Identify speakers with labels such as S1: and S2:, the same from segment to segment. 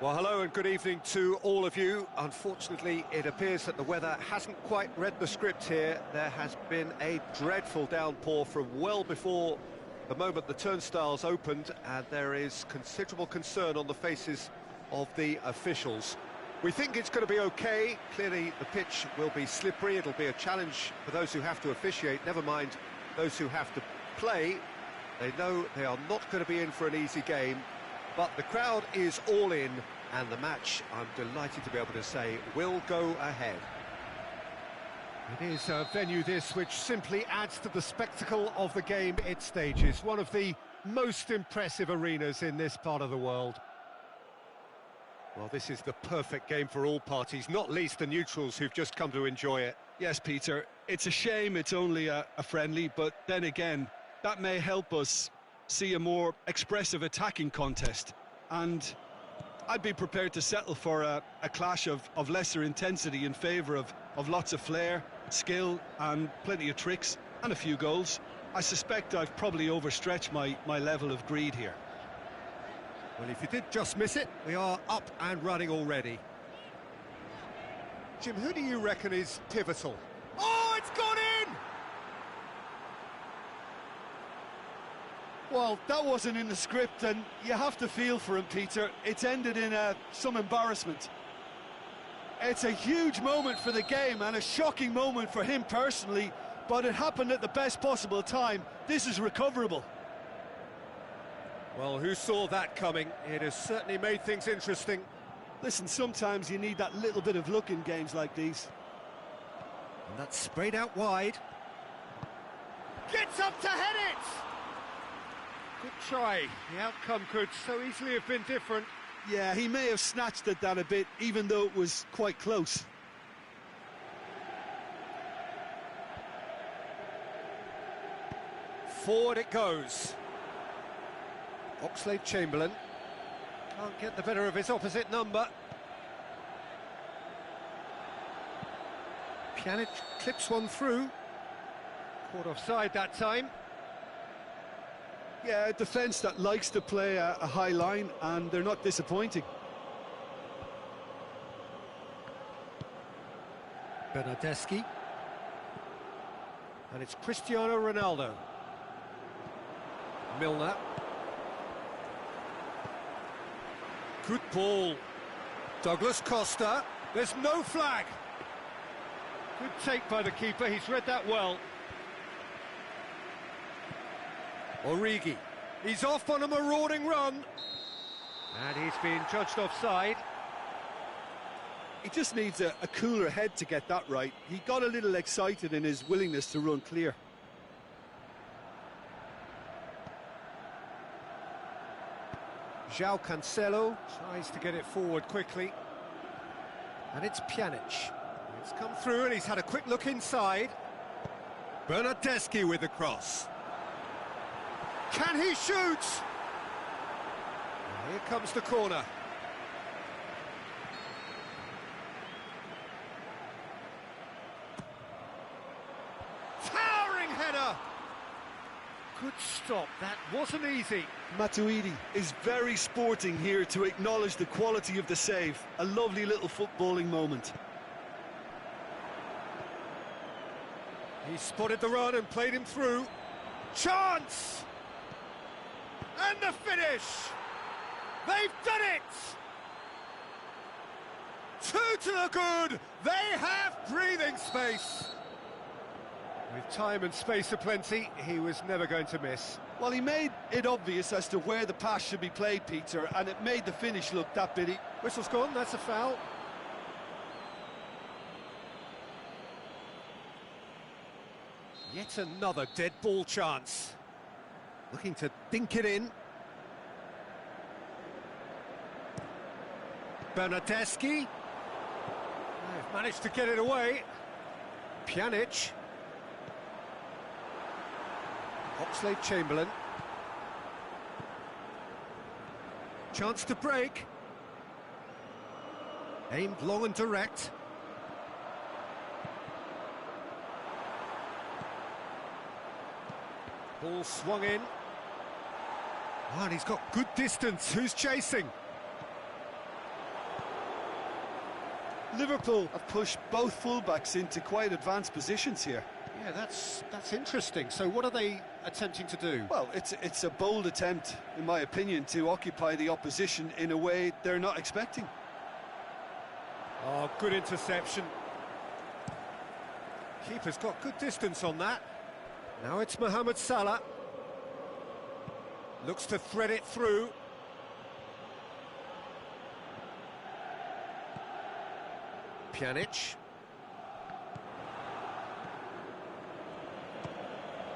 S1: Well, hello and good evening to all of you. Unfortunately, it appears that the weather hasn't quite read the script here. There has been a dreadful downpour from well before the moment the turnstiles opened, and there is considerable concern on the faces of the officials. We think it's going to be okay. Clearly, the pitch will be slippery. It'll be a challenge for those who have to officiate, never mind those who have to play. They know they are not going to be in for an easy game. But the crowd is all in, and the match, I'm delighted to be able to say, will go ahead. It is a venue this which simply adds to the spectacle of the game it stages. One of the most impressive arenas in this part of the world. Well, this is the perfect game for all parties, not least the neutrals who've just come to enjoy it.
S2: Yes, Peter, it's a shame it's only a friendly, but then again, that may help us see a more expressive attacking contest, and I'd be prepared to settle for a clash of lesser intensity in favour of lots of flair, skill and plenty of tricks and a few goals. I suspect I've probably overstretched my level of greed here.
S1: Well, if you did just miss it, we are up and running already. Jim, who do you reckon is pivotal? Oh, it's gone in!
S2: Well, that wasn't in the script, and you have to feel for him, Peter. It's ended in some embarrassment. It's a huge moment for the game and a shocking moment for him personally, but it happened at the best possible time. This is recoverable.
S1: Well, who saw that coming? It has certainly made things interesting.
S2: Listen, sometimes you need that little bit of luck in games like these.
S1: And that's sprayed out wide. Gets up to head it! Good try. The outcome could so easily have been different.
S2: Yeah, he may have snatched it down a bit, even though it was quite close.
S1: Forward it goes. Oxlade-Chamberlain can't get the better of his opposite number. Pjanic clips one through. Caught offside that time.
S2: Yeah, a defence that likes to play a high line, and they're not disappointing.
S1: Bernardeschi. And it's Cristiano Ronaldo. Milner. Good ball. Douglas Costa. There's no flag. Good take by the keeper, he's read that well. Origi, he's off on a marauding run. And he's been judged offside.
S2: He just needs a cooler head to get that right. He got a little excited in his willingness to run clear.
S1: João Cancelo tries to get it forward quickly. And it's Pjanic. It's come through and he's had a quick look inside. Bernardeschi with the cross. Can he shoot? Here comes the corner. Towering header! Good stop, that wasn't easy.
S2: Matuidi is very sporting here to acknowledge the quality of the save. A lovely little footballing moment.
S1: He spotted the run and played him through. Chance! And the finish! They've done it! 2 to the good! They have breathing space! With time and space aplenty, he was never going to miss.
S2: Well, he made it obvious as to where the pass should be played, Peter, and it made the finish look that bitty.
S1: Whistle's gone, that's a foul. Yet another dead ball chance. Looking to dink it in. Bernardeschi. They've managed to get it away. Pjanic. Oxlade-Chamberlain. Chance to break. Aimed long and direct. Ball swung in. Oh, and he's got good distance. Who's chasing?
S2: Liverpool have pushed both fullbacks into quite advanced positions here.
S1: Yeah, that's interesting. So what are they attempting to do?
S2: Well, it's a bold attempt, in my opinion, to occupy the opposition in a way they're not expecting.
S1: Oh, good interception. Keeper's got good distance on that. Now it's Mohamed Salah. Looks to thread it through. Pjanic.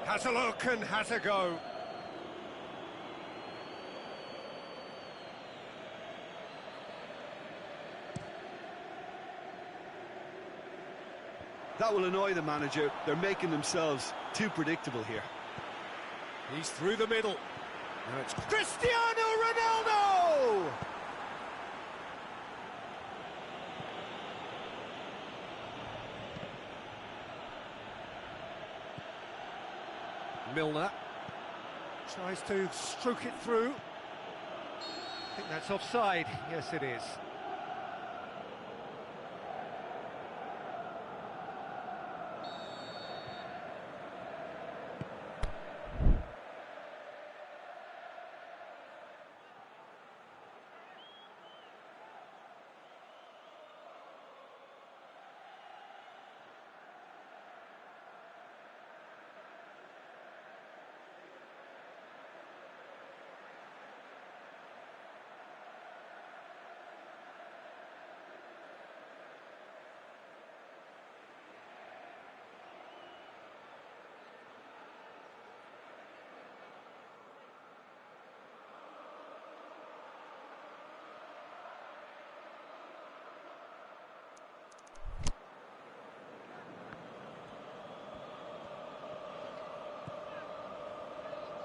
S1: Has a look and has a go.
S2: That will annoy the manager. They're making themselves too predictable here.
S1: He's through the middle. Now it's Cristiano Ronaldo! Milner tries to stroke it through. I think that's offside. Yes, it is.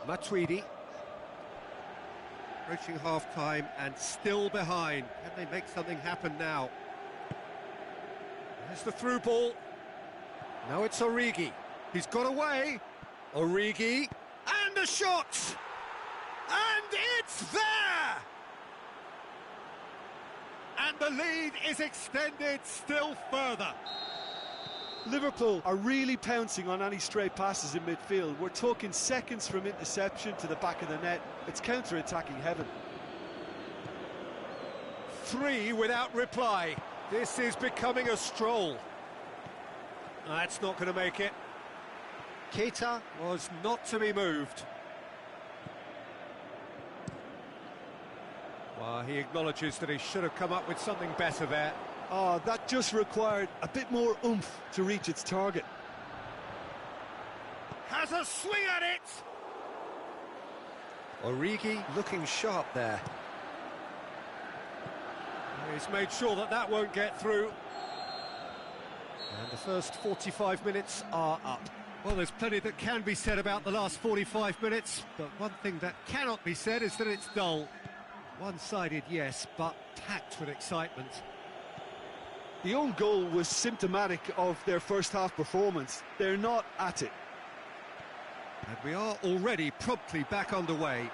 S1: Matuidi approaching half-time and still behind. Can they make something happen now? There's the through ball. Now it's Origi. He's got away. Origi. And a shot! And it's there! And the lead is extended still further.
S2: Liverpool are really pouncing on any stray passes in midfield. We're talking seconds from interception to the back of the net. It's counter-attacking heaven.
S1: 3 without reply. This is becoming a stroll. That's not going to make it. Keita was not to be moved. Well, he acknowledges that he should have come up with something better there.
S2: Oh, that just required a bit more oomph to reach its target.
S1: Has a swing at it! Origi looking sharp there. He's made sure that that won't get through. And the first 45 minutes are up. Well, there's plenty that can be said about the last 45 minutes, but one thing that cannot be said is that it's dull. One-sided, yes, but packed with excitement.
S2: The own goal was symptomatic of their first-half performance. They're not at it.
S1: And we are already promptly back underway.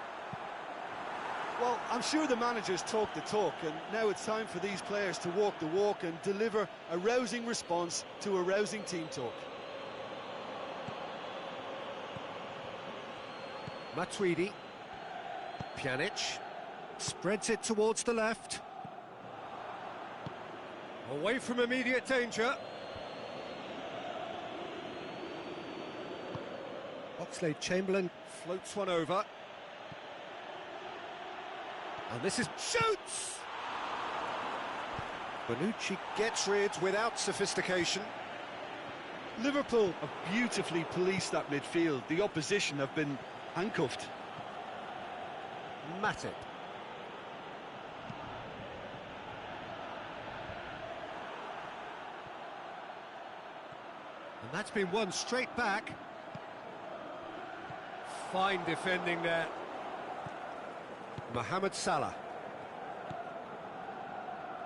S2: Well, I'm sure the managers talk the talk, and now it's time for these players to walk the walk and deliver a rousing response to a rousing team talk.
S1: Matuidi. Pjanic. Spreads it towards the left. Away from immediate danger. Oxlade-Chamberlain floats one over. And this is... shoots! Bonucci gets rid without sophistication.
S2: Liverpool have beautifully policed that midfield. The opposition have been handcuffed.
S1: Matip. And that's been won straight back. Fine defending there. Mohamed Salah.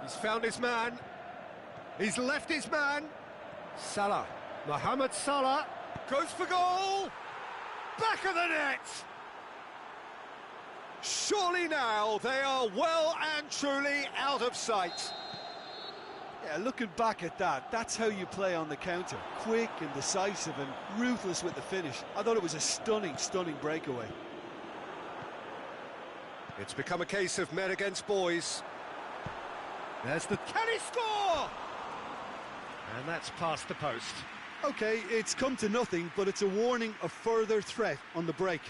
S1: He's found his man. He's left his man. Salah. Mohamed Salah goes for goal. Back of the net. Surely now they are well and truly out of sight.
S2: Yeah, looking back at that, that's how you play on the counter. Quick and decisive and ruthless with the finish. I thought it was a stunning, stunning breakaway.
S1: It's become a case of men against boys. There's the... Can he score? And that's past the post.
S2: Okay, it's come to nothing, but it's a warning of further threat on the break.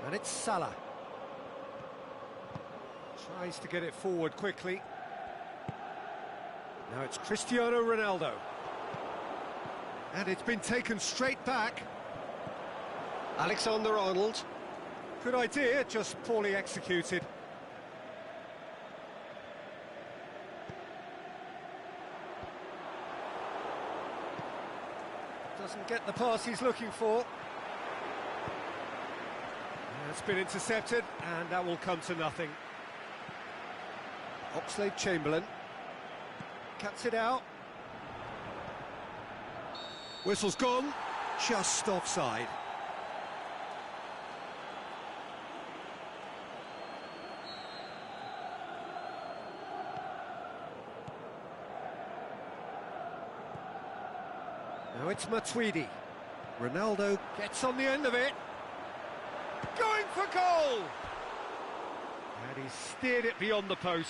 S1: And it's Salah. Tries to get it forward quickly. Now it's Cristiano Ronaldo. And it's been taken straight back.
S3: Alexander-Arnold.
S1: Good idea, just poorly executed. Doesn't get the pass he's looking for. It's been intercepted, and that will come to nothing. Oxlade-Chamberlain cuts it out. Whistle's gone, just offside. Now it's Matuidi. Ronaldo gets on the end of it. Going for goal! And he steered it beyond the post.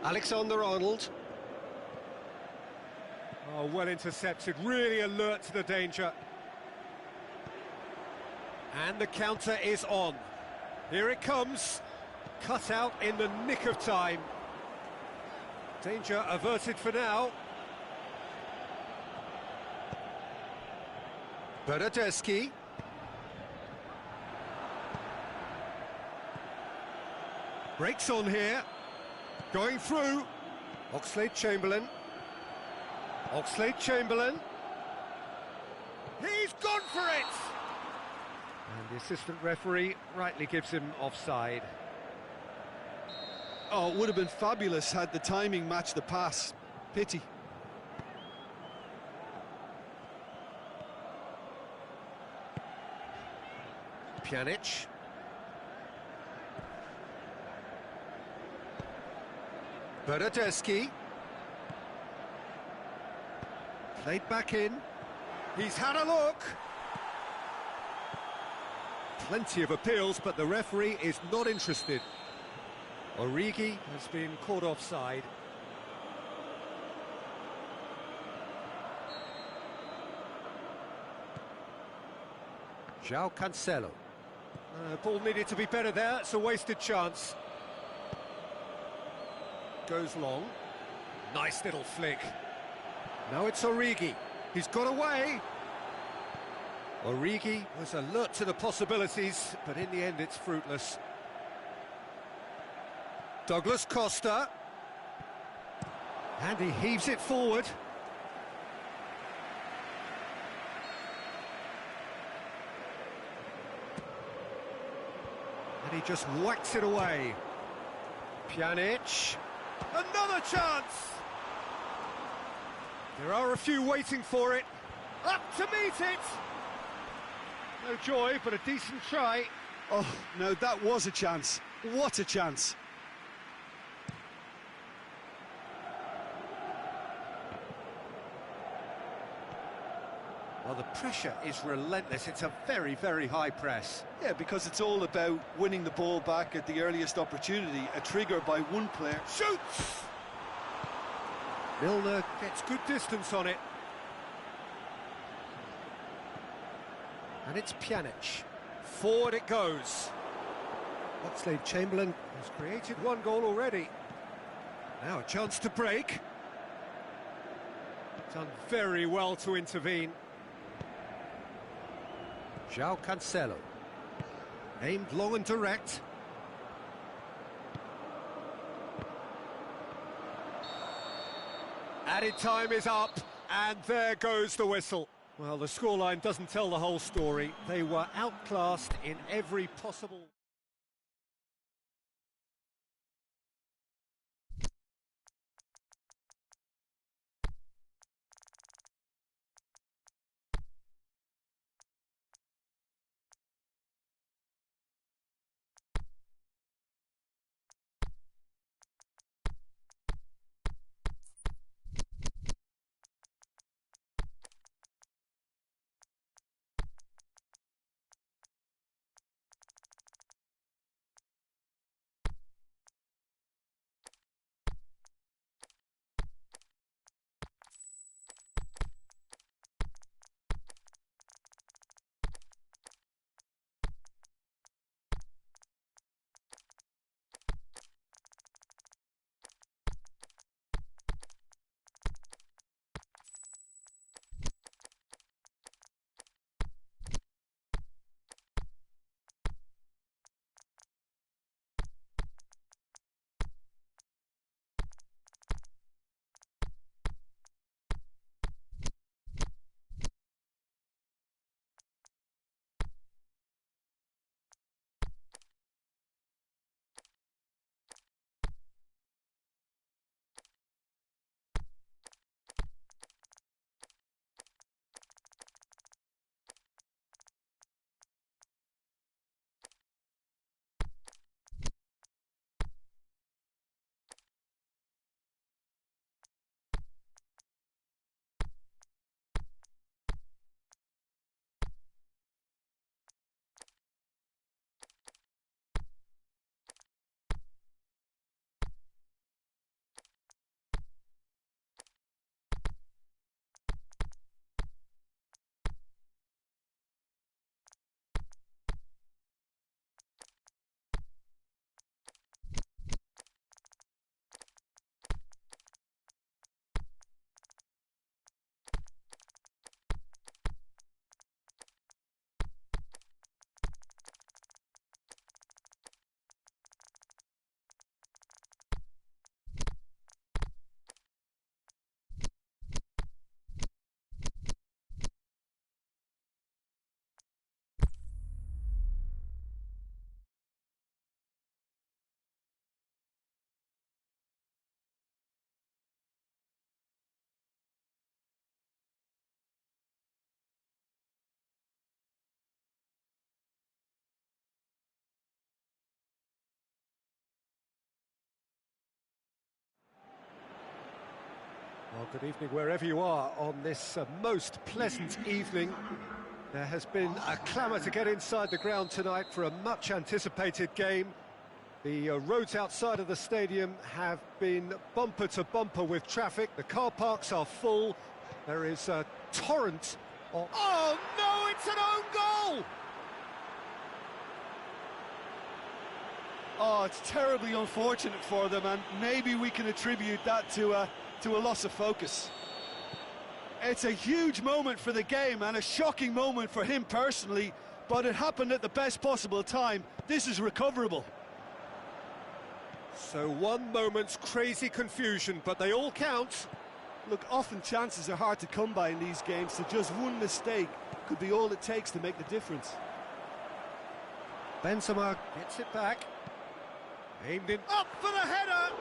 S3: Alexander-Arnold.
S1: Oh, well intercepted, really alert to the danger. And the counter is on. Here it comes. Cut out in the nick of time. Danger averted for now. Bernardeschi. Breaks on here. Going through. Oxlade-Chamberlain. Oxlade-Chamberlain. He's gone for it! And the assistant referee rightly gives him offside.
S2: Oh, it would have been fabulous had the timing matched the pass. Pity.
S1: Pjanic. Bernardeschi. Played back in. He's had a look. Plenty of appeals, but the referee is not interested. Origi has been caught offside. João Cancelo. Ball needed to be better there, it's a wasted chance. Goes long. Nice little flick. Now it's Origi. He's got away. Origi was alert to the possibilities, but in the end it's fruitless. Douglas Costa. And he heaves it forward. And he just whacks it away. Pjanic. Another chance! There are a few waiting for it. Up to meet it! No joy, but a decent try.
S2: Oh, no, that was a chance. What a chance.
S1: Well, the pressure is relentless. It's a very, very high press.
S2: Yeah, because it's all about winning the ball back at the earliest opportunity, a trigger by one player.
S1: Shoots! Milner gets good distance on it. And it's Pjanic. Forward it goes. Oxlade-Chamberlain has created one goal already. Now a chance to break. Done very well to intervene. João Cancelo. Aimed long and direct. Added time is up, and there goes the whistle. Well, the scoreline doesn't tell the whole story. They were outclassed in every possible... Well, good evening wherever you are on this most pleasant evening. There has been a clamour to get inside the ground tonight for a much-anticipated game. The roads outside of the stadium have been bumper to bumper with traffic. The car parks are full. There is a torrent of... Oh, no, it's an own goal!
S2: Oh, it's terribly unfortunate for them, and maybe we can attribute that to a loss of focus. It's a huge moment for the game and a shocking moment for him personally, but it happened at the best possible time. This is recoverable.
S1: So one moment's crazy confusion, but they all count.
S2: Look, often chances are hard to come by in these games, so just one mistake could be all it takes to make the difference.
S1: Benzema gets it back. Aimed in, up for the header!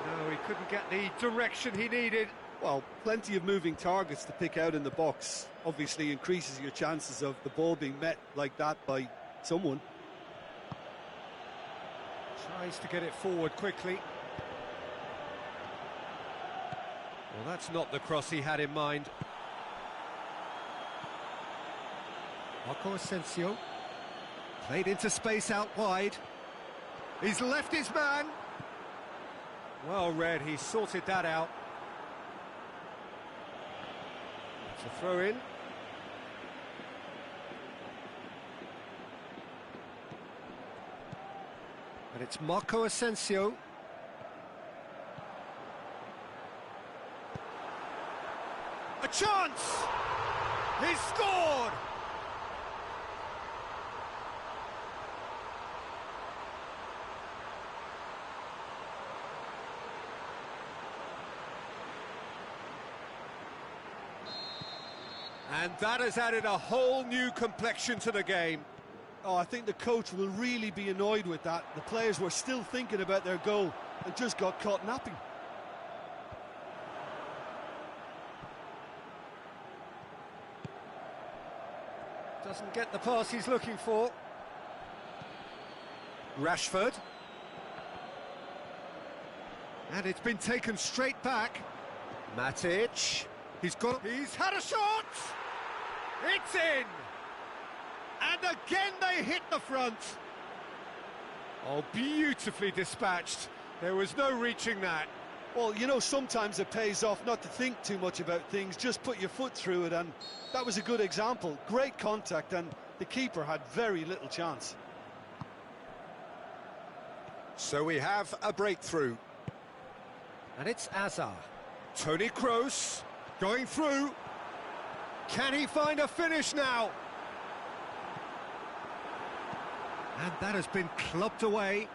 S1: No, he couldn't get the direction he needed.
S2: Well, plenty of moving targets to pick out in the box. Obviously increases your chances of the ball being met like that by someone.
S1: Tries to get it forward quickly. Well, that's not the cross he had in mind. Marco Asensio. Played into space out wide. He's left his man. Well read, he sorted that out. It's a throw in. And it's Marco Asensio. A chance! He's scored! And that has added a whole new complexion to the game.
S2: Oh, I think the coach will really be annoyed with that. The players were still thinking about their goal and just got caught napping.
S1: Doesn't get the pass he's looking for. Rashford. And it's been taken straight back. Matic. He's had a shot! It's in! And again they hit the front. Oh, beautifully dispatched. There was no reaching that.
S2: Well, you know, sometimes it pays off not to think too much about things, just put your foot through it, and that was a good example. Great contact, and the keeper had very little chance.
S1: So we have a breakthrough. And it's Azar. Toni Kroos going through. Can he find a finish now? And that has been clubbed away.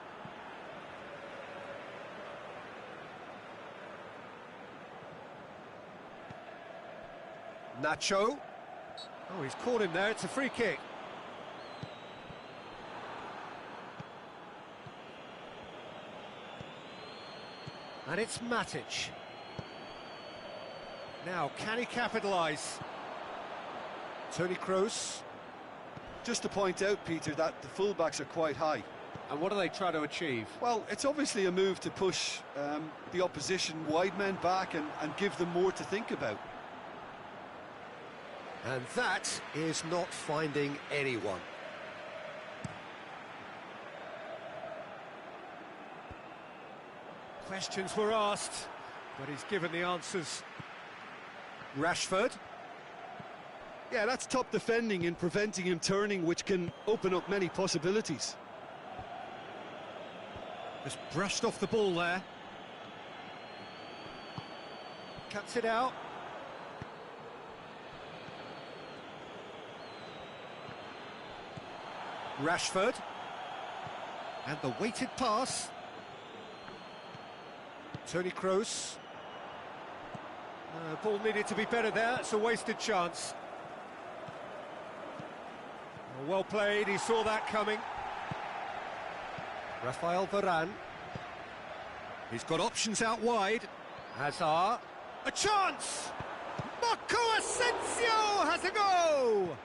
S1: Nacho. Oh, he's caught him there. It's a free kick. And it's Matic. Now, can he capitalise? Toni Kroos.
S2: Just to point out, Peter, that the fullbacks are quite high.
S1: And what do they try to achieve?
S2: Well, it's obviously a move to push the opposition wide men back and give them more to think about. And that is not finding anyone. Questions were asked, but he's given the answers. Rashford. Yeah, that's top defending and preventing him turning, which can open up many possibilities.
S1: Just brushed off the ball there. Cuts it out. Rashford. And the weighted pass. Toni Kroos. Ball needed to be better there. It's a wasted chance. Well played, he saw that coming. Rafael Varane. He's got options out wide. Hazard. A chance! Marco Asensio has a go!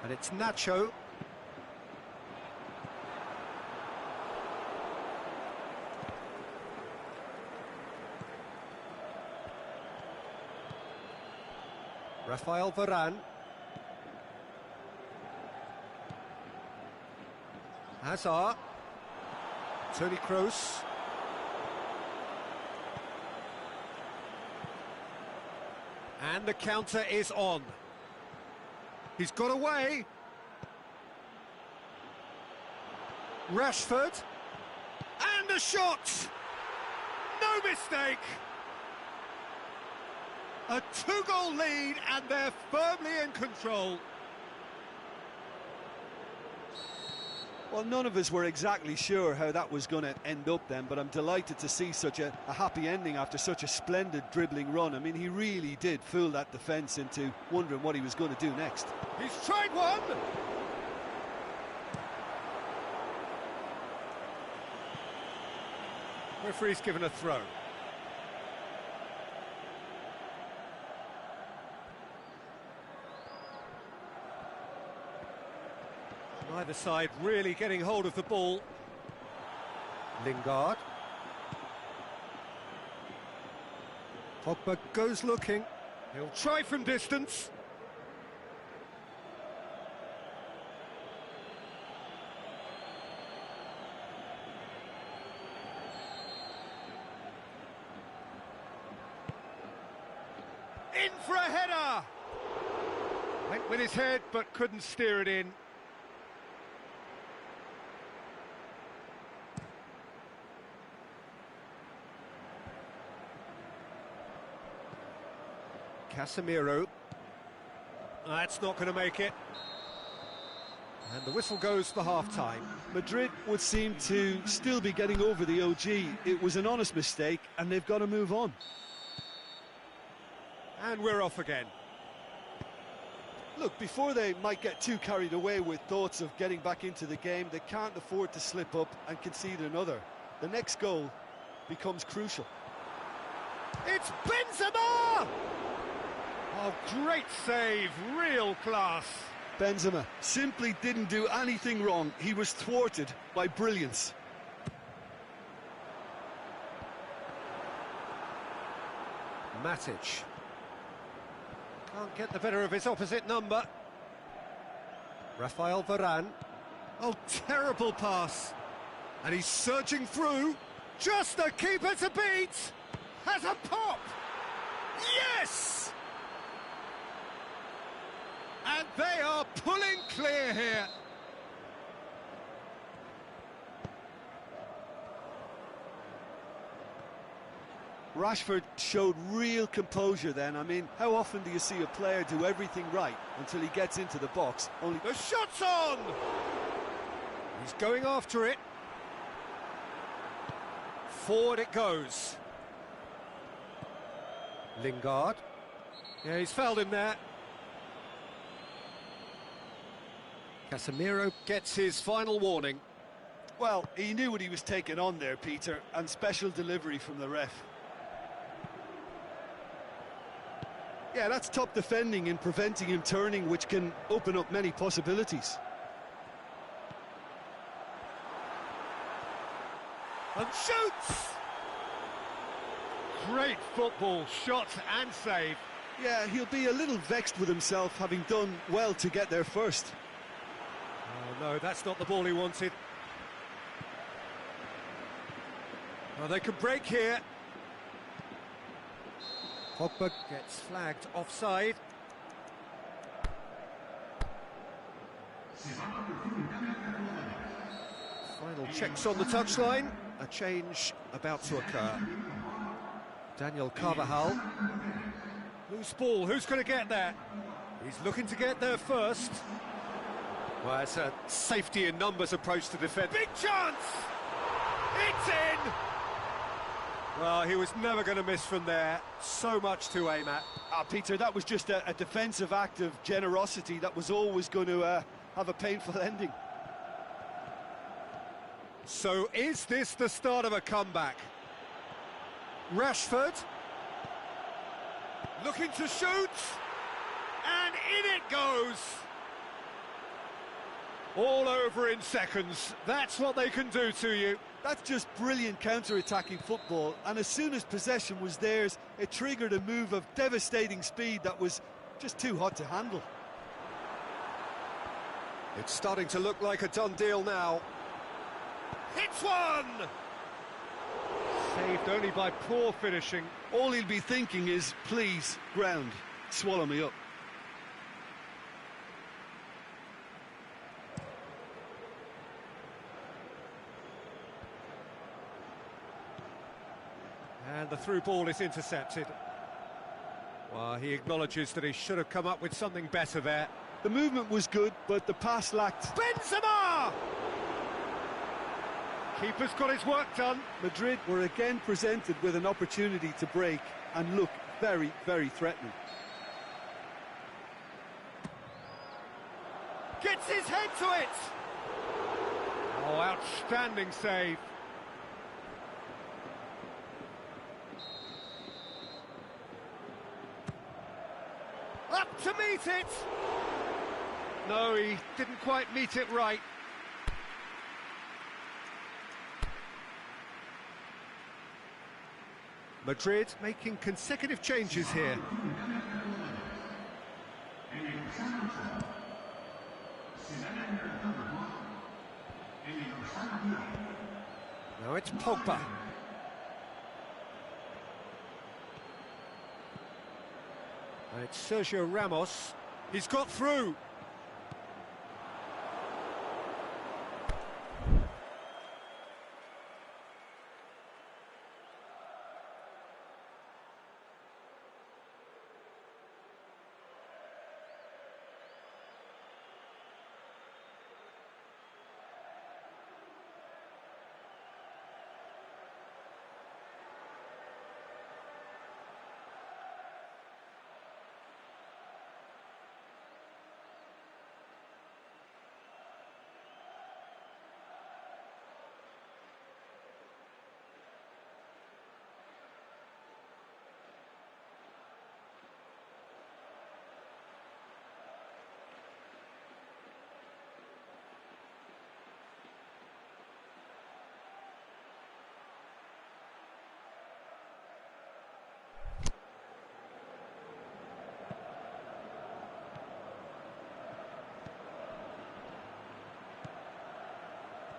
S1: And it's Nacho. Rafael Varane. Hazard. Toni Kroos. And the counter is on. He's got away. Rashford. And the shot! No mistake! A two-goal lead, and they're firmly in control.
S2: Well, none of us were exactly sure how that was going to end up then, but I'm delighted to see such a happy ending after such a splendid dribbling run. I mean, he really did fool that defence into wondering what he was going to do next.
S1: He's tried one! Referee's given a throw. Neither side really getting hold of the ball. Lingard. Pogba goes looking. He'll try from distance. In for a header! Went with his head, but couldn't steer it in. Casemiro. That's not going to make it. And the whistle goes for half-time.
S2: Madrid would seem to still be getting over the OG. It was an honest mistake, and they've got to move on.
S1: And we're off again.
S2: Look, before they might get too carried away with thoughts of getting back into the game, they can't afford to slip up and concede another. The next goal becomes crucial.
S1: It's Benzema! Oh, great save, real class.
S2: Benzema simply didn't do anything wrong. He was thwarted by brilliance.
S1: Matic. Can't get the better of his opposite number. Rafael Varane. Oh, terrible pass. And he's surging through. Just the keeper to beat. Has a pop. Yes! And they are pulling clear here.
S2: Rashford showed real composure then. I mean, how often do you see a player do everything right until he gets into the box? Only
S1: the shot's on! He's going after it. Forward it goes. Lingard. Yeah, he's fouled him there. Casemiro gets his final warning.
S2: Well, he knew what he was taking on there, Peter, and special delivery from the ref. Yeah, that's top defending and preventing him turning, which can open up many possibilities.
S1: And shoots! Great football, shot and save.
S2: Yeah, he'll be a little vexed with himself, having done well to get there first.
S1: Oh no, that's not the ball he wanted. Oh, they could break here. Pogba gets flagged offside. Final checks on the touchline. A change about to occur. Daniel Carvajal. Loose ball, who's going to get there? He's looking to get there first. Well, it's a safety in numbers approach to defend. Big chance! It's in! Well, he was never going to miss from there. So much to aim at.
S2: Peter, that was just a defensive act of generosity that was always going to have a painful ending.
S1: So is this the start of a comeback? Rashford. Looking to shoot. And in it goes. All over in seconds. That's what they can do to you.
S2: That's just brilliant counter-attacking football, and as soon as possession was theirs, it triggered a move of devastating speed that was Just too hot to handle.
S1: It's starting to look like a done deal now. Hits one! Saved only by poor finishing.
S2: All he'll be thinking is, please, ground, swallow me up.
S1: And the through ball is intercepted. Well, he acknowledges that he should have come up with something better there.
S2: The movement was good, but the pass lacked.
S1: Benzema! Keeper's got his work done.
S2: Madrid were again presented with an opportunity to break and look very, very threatening.
S1: Gets his head to it! Oh, outstanding save. Up to meet it! No, he didn't quite meet it right. Madrid making consecutive changes here. Now it's Pogba. And it's Sergio Ramos. He's got through.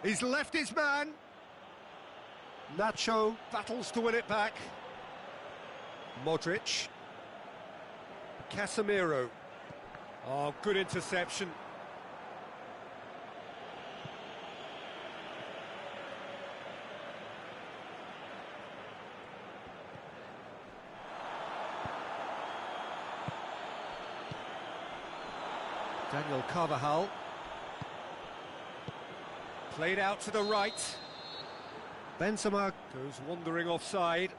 S1: He's left his man. Nacho battles to win it back. Modric. Casemiro. Oh, good interception. Daniel Carvajal. Played out to the right. Benzema goes wandering offside.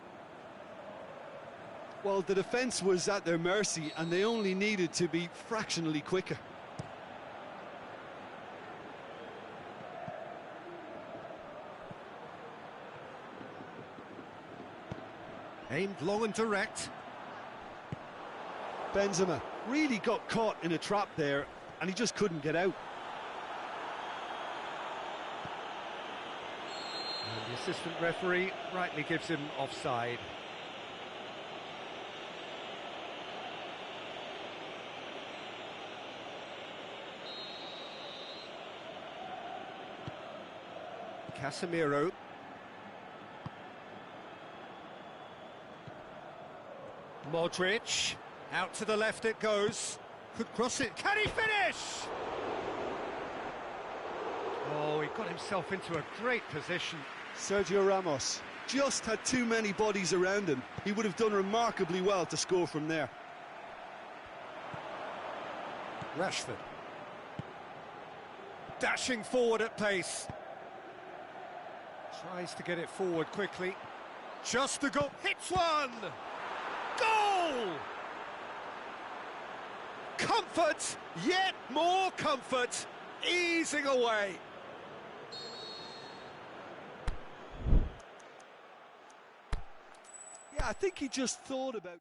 S2: Well, the defence was at their mercy and they only needed to be fractionally quicker.
S1: Aimed long and direct.
S2: Benzema really got caught in a trap there and he just couldn't get out.
S1: And the assistant referee rightly gives him offside. Casemiro. Modric. Out to the left it goes. Could cross it. Can he finish? Oh, he got himself into a great position.
S2: Sergio Ramos just had too many bodies around him. He would have done remarkably well to score from there.
S1: Rashford. Dashing forward at pace. Tries to get it forward quickly. Just the goal. Hits one! Goal! Comfort, yet more comfort, easing away.
S2: Yeah, I think he just thought about...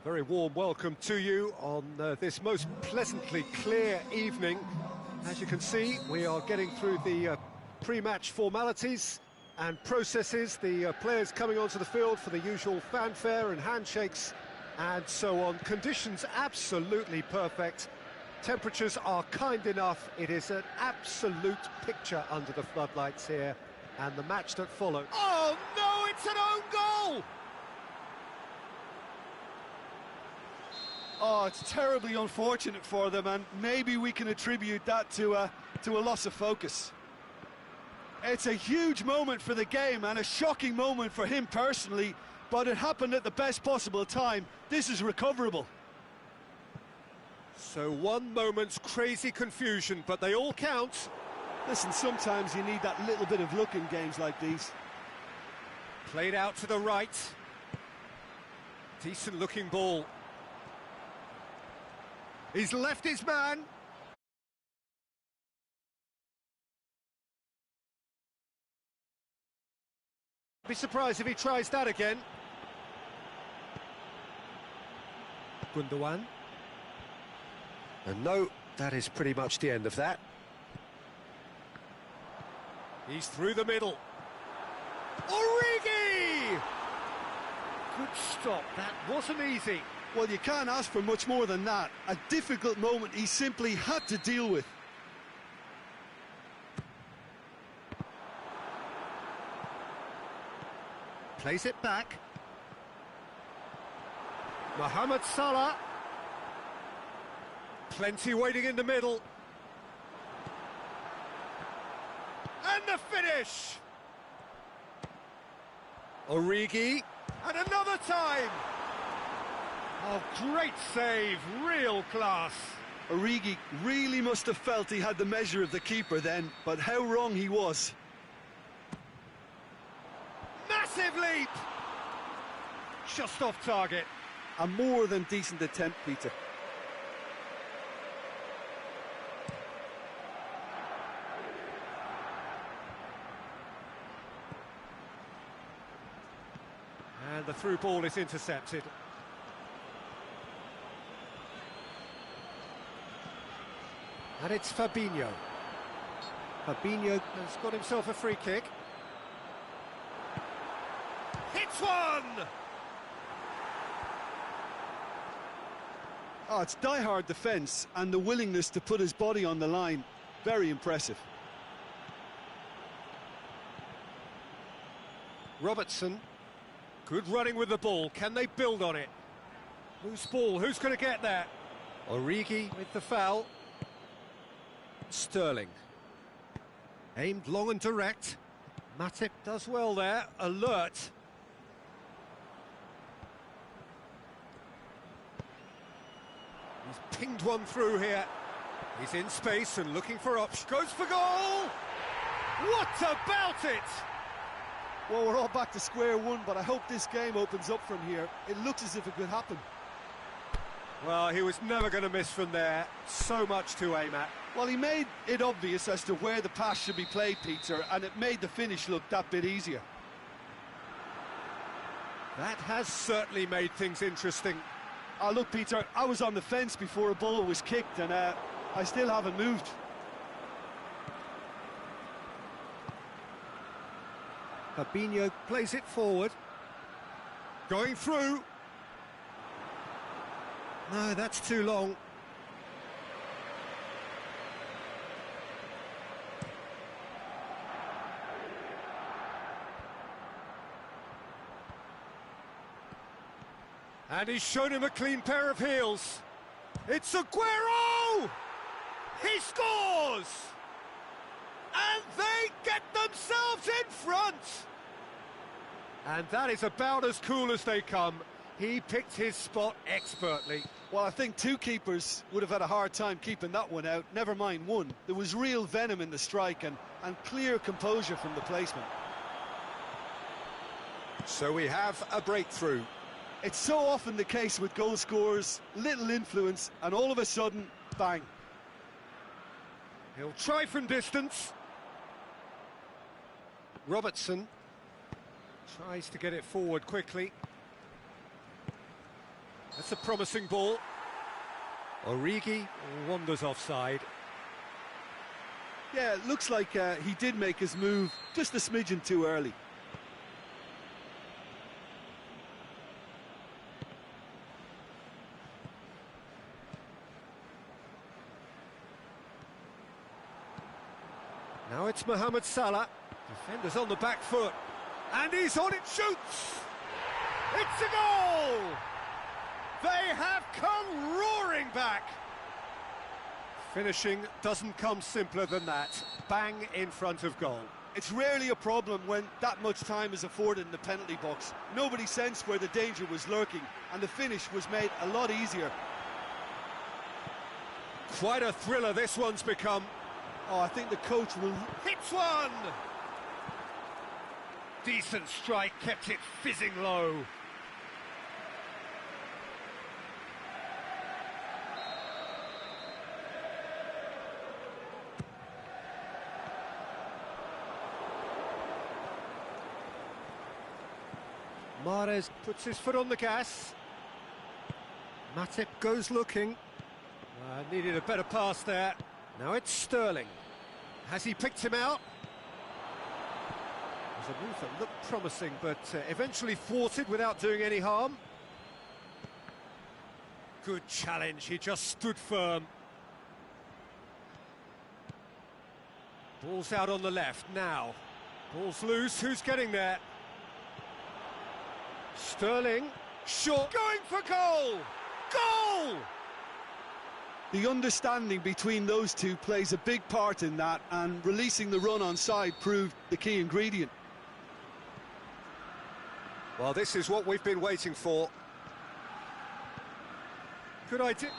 S1: very warm welcome to you on this most pleasantly clear evening. As you can see, we are getting through the pre-match formalities and processes, the players coming onto the field for the usual fanfare and handshakes and so on. Conditions absolutely perfect. Temperatures are kind enough. It is an absolute picture under the floodlights here. And the match that follows. Oh no, it's an own goal!
S2: Oh, it's terribly unfortunate for them, and maybe we can attribute that to a loss of focus. It's a huge moment for the game and a shocking moment for him personally, but it happened at the best possible time. This is recoverable.
S1: So one moment's crazy confusion, but they all count.
S2: Listen, sometimes you need that little bit of luck in games like these.
S1: Played out to the right. Decent looking ball. He's left his man. Be surprised if he tries that again. Gundogan. And no, that is pretty much the end of that. He's through the middle. Origi! Good stop, that wasn't easy.
S2: Well, you can't ask for much more than that. A difficult moment he simply had to deal with.
S1: Plays it back. Mohamed Salah. Plenty waiting in the middle. And the finish! Origi, and another time! Oh, great save, real class.
S2: Origi really must have felt he had the measure of the keeper then, but how wrong he was.
S1: Massive leap! Just off target.
S2: A more than decent attempt, Peter.
S1: And the through ball is intercepted. And it's Fabinho. Fabinho has got himself a free kick. Hits one!
S2: Oh, it's die-hard defence and the willingness to put his body on the line. Very impressive.
S1: Robertson. Good running with the ball. Can they build on it? Loose ball. Who's going to get that? Origi with the foul. Sterling. Aimed long and direct. Matip does well there. Alert. He's pinged one through here. He's in space and looking for options. Goes for goal! What about it?
S2: Well, we're all back to square one, but I hope this game opens up from here. It looks as if it could happen.
S1: Well, he was never going to miss from there. So much to aim at.
S2: Well, he made it obvious as to where the pass should be played, Peter, and it made the finish look that bit easier.
S1: That has certainly made things interesting.
S2: Oh, look, Peter, I was on the fence before a ball was kicked, and I still haven't moved.
S1: Fabinho plays it forward. Going through. No, that's too long. And he's shown him a clean pair of heels. It's Aguero! He scores! And they get themselves in front! And that is about as cool as they come. He picked his spot expertly.
S2: Well, I think two keepers would have had a hard time keeping that one out, never mind one. There was real venom in the strike and clear composure from the placement.
S1: So we have a breakthrough.
S2: It's so often the case with goal scorers, little influence, and all of a sudden, bang.
S1: He'll try from distance. Robertson tries to get it forward quickly. That's a promising ball. Origi wanders offside.
S2: Yeah, it looks like he did make his move just a smidgen too early.
S1: Now it's Mohamed Salah. Defenders on the back foot. And he's on it, shoots! It's a goal! They have come roaring back! Finishing doesn't come simpler than that. Bang in front of goal.
S2: It's rarely a problem when that much time is afforded in the penalty box. Nobody sensed where the danger was lurking, and the finish was made a lot easier.
S1: Quite a thriller this one's become.
S2: Oh, I think the coach will...
S1: Hits one! Decent strike, kept it fizzing low. Mahrez puts his foot on the gas. Matip goes looking. Needed a better pass there. Now it's Sterling. Has he picked him out? It was a move that looked promising, but eventually thwarted without doing any harm. Good challenge, he just stood firm. Ball's out on the left now. Ball's loose, who's getting there? Sterling, short, going for goal! Goal!
S2: The understanding between those two plays a big part in that, and releasing the run on side proved the key ingredient.
S1: Well, this is what we've been waiting for. Good idea.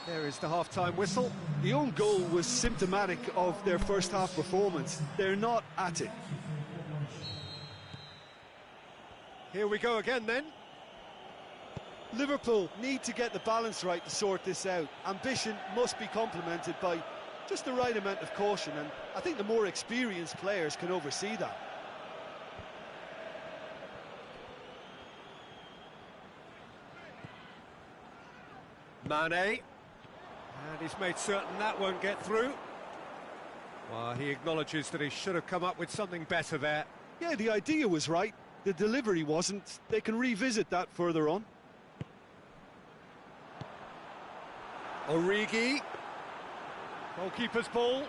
S1: There is the half-time whistle.
S2: The own goal was symptomatic of their first half performance. They're not at it.
S1: Here we go again then.
S2: Liverpool need to get the balance right to sort this out. Ambition must be complemented by just the right amount of caution, and I think the more experienced players can oversee that.
S1: Mane, and he's made certain that won't get through. Well, he acknowledges that he should have come up with something better there.
S2: Yeah, the idea was right, the delivery wasn't. They can revisit that further on.
S1: Origi, goalkeeper's ball.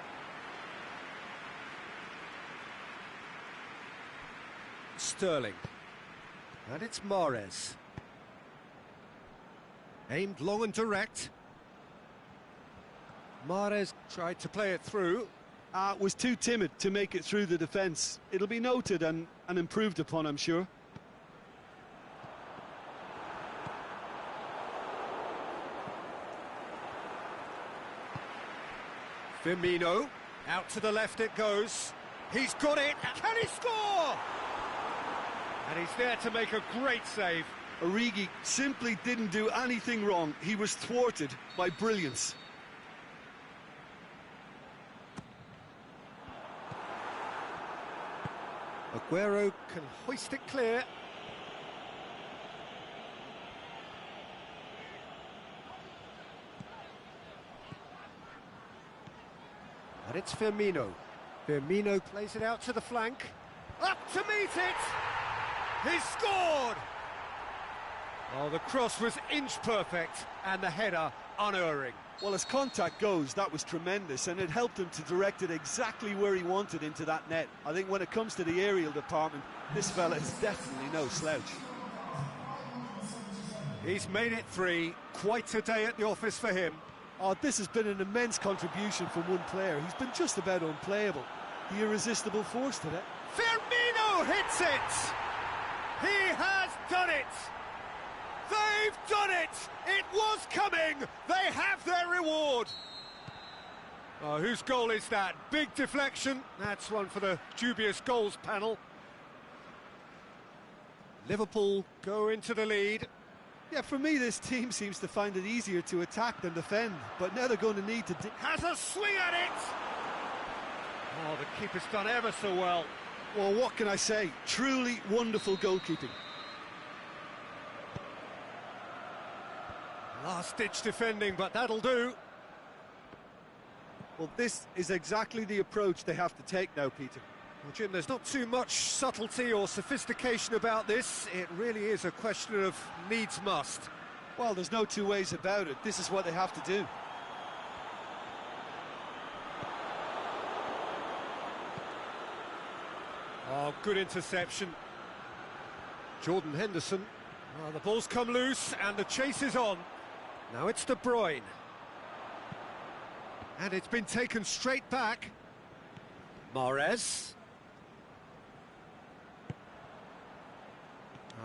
S1: Sterling, and it's Mahrez. Aimed long and direct. Mahrez tried to play it through.
S2: Was too timid to make it through the defence. It'll be noted and improved upon, I'm sure.
S1: Firmino, out to the left it goes. He's got it. Can he score? And he's there to make a great save.
S2: Origi simply didn't do anything wrong. He was thwarted by brilliance.
S1: Aguero can hoist it clear. And it's Firmino. Firmino plays it out to the flank. Up to meet it! He's scored! Oh, the cross was inch perfect and the header unerring.
S2: Well, as contact goes, that was tremendous, and it helped him to direct it exactly where he wanted into that net. I think when it comes to the aerial department, this fella is definitely no slouch.
S1: He's made it 3. Quite a day at the office for him.
S2: Oh, this has been an immense contribution from one player. He's been just about unplayable. The irresistible force today.
S1: Firmino hits it! He has done it! They've done it! It was coming! They have their reward! Oh, whose goal is that? Big deflection. That's one for the dubious goals panel. Liverpool go into the lead.
S2: Yeah, for me, this team seems to find it easier to attack than defend, but now they're going to need to...
S1: Has a swing at it! Oh, the keeper's done ever so well.
S2: Well, what can I say? Truly wonderful goalkeeping.
S1: Last-ditch defending, but that'll do.
S2: Well, this is exactly the approach they have to take now, Peter.
S1: Well, Jim, there's not too much subtlety or sophistication about this. It really is a question of needs must.
S2: Well, there's no two ways about it. This is what they have to do.
S1: Oh, good interception. Jordan Henderson. Oh, the ball's come loose and the chase is on. Now it's De Bruyne. And it's been taken straight back. Mahrez.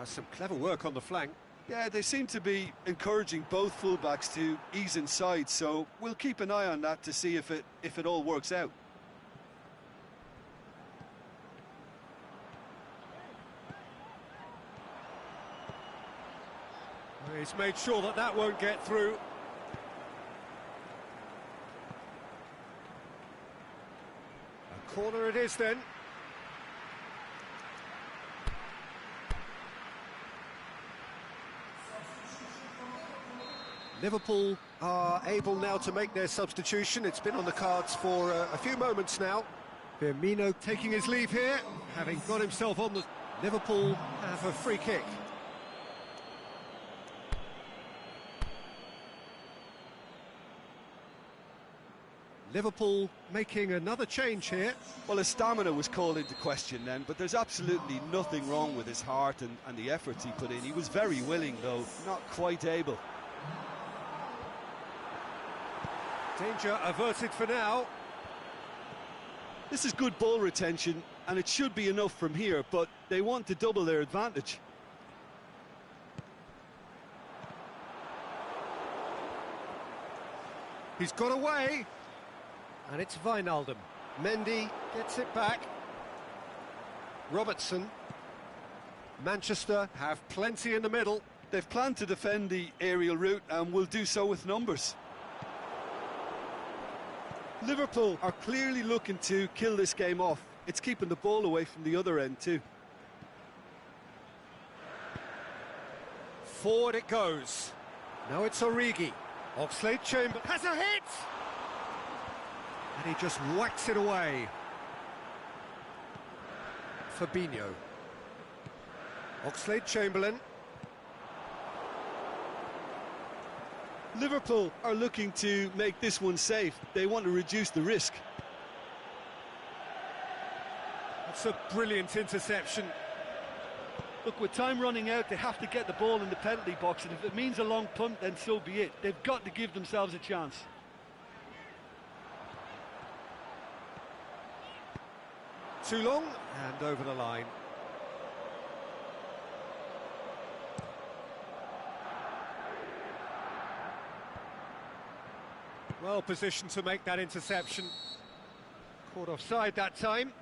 S1: Some clever work on the flank.
S2: Yeah, they seem to be encouraging both fullbacks to ease inside, so we'll keep an eye on that to see if it all works out.
S1: He's made sure that that won't get through. A corner it is then. Liverpool are able now to make their substitution. It's been on the cards for a few moments now. Firmino taking his leave here, having got himself on the... Liverpool have a free kick. Liverpool making another change here.
S2: Well, his stamina was called into question then, but there's absolutely nothing wrong with his heart and the efforts he put in. He was very willing, though, not quite able.
S1: Danger averted for now.
S2: This is good ball retention, and it should be enough from here, but they want to double their advantage.
S1: He's got away. And it's Wijnaldum. Mendy gets it back. Robertson. Manchester have plenty in the middle.
S2: They've planned to defend the aerial route and will do so with numbers. Liverpool are clearly looking to kill this game off. It's keeping the ball away from the other end too.
S1: Forward it goes. Now it's Origi. Oxlade-Chamberlain has a hit! And he just whacks it away. Fabinho. Oxlade-Chamberlain.
S2: Liverpool are looking to make this one safe. They want to reduce the risk.
S1: That's a brilliant interception.
S2: Look, with time running out, they have to get the ball in the penalty box, and if it means a long punt, then so be it. They've got to give themselves a chance.
S1: Too long, and over the line. Well positioned to make that interception. Caught offside that time.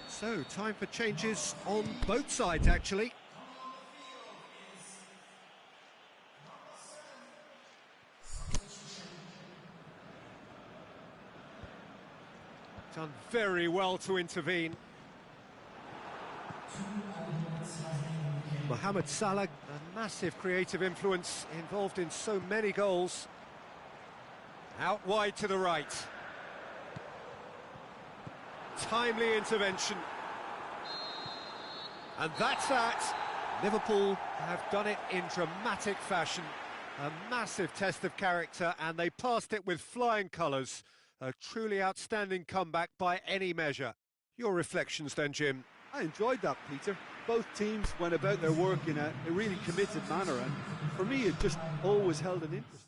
S1: So, time for changes on both sides, actually. Done very well to intervene. Mohamed Salah, a massive creative influence, involved in so many goals. Out wide to the right. Timely intervention. And that's that. Liverpool have done it in dramatic fashion. A massive test of character, and they passed it with flying colours. A truly outstanding comeback by any measure. Your reflections then, Jim?
S2: I enjoyed that, Peter. Both teams went about their work in a really committed manner, and for me it just always held an interest.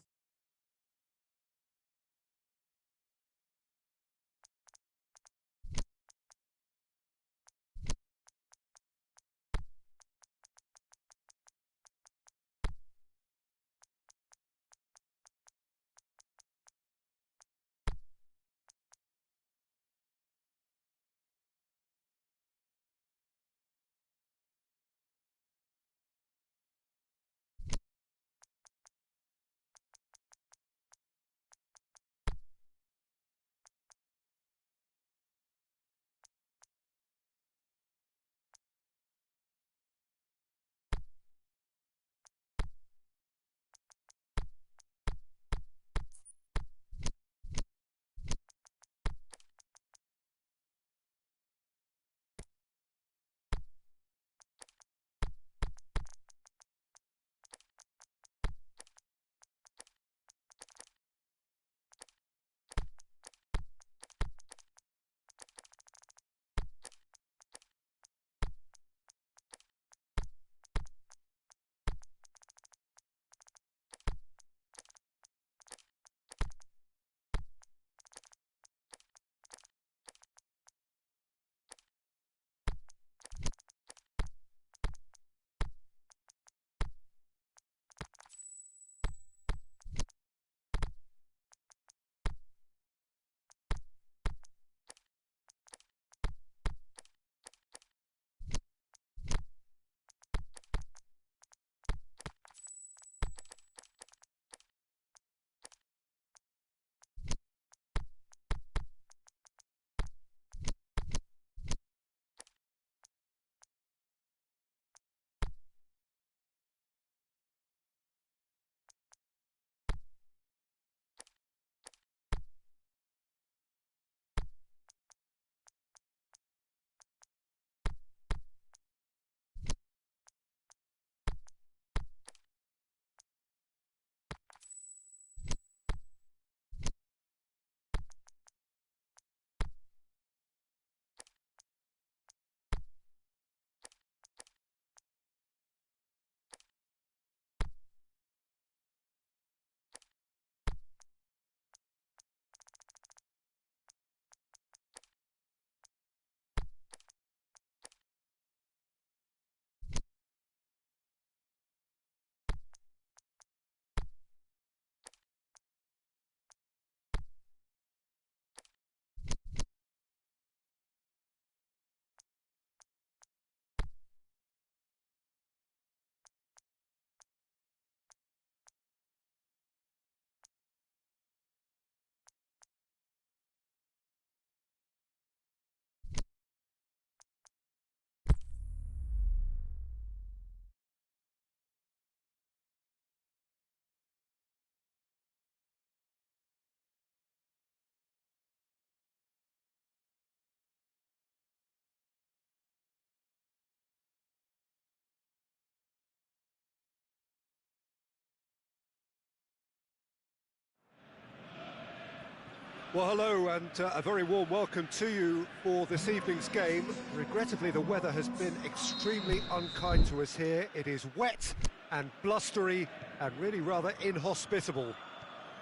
S1: Well, hello and a very warm welcome to you for this evening's game. Regrettably, the weather has been extremely unkind to us here. It is wet and blustery and really rather inhospitable.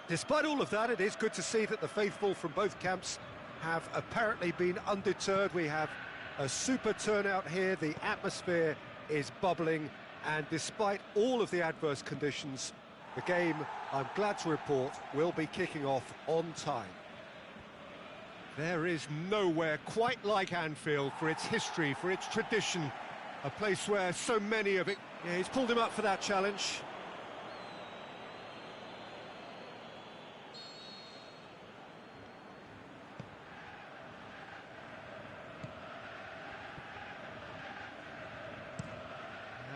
S1: Despite all of that, it is good to see that the faithful from both camps have apparently been undeterred. We have a super turnout here, the atmosphere is bubbling, and despite all of the adverse conditions, the game, I'm glad to report, will be kicking off on time. There is nowhere quite like Anfield for its history, for its tradition, a place where so many of it... Yeah, he's pulled him up for that challenge.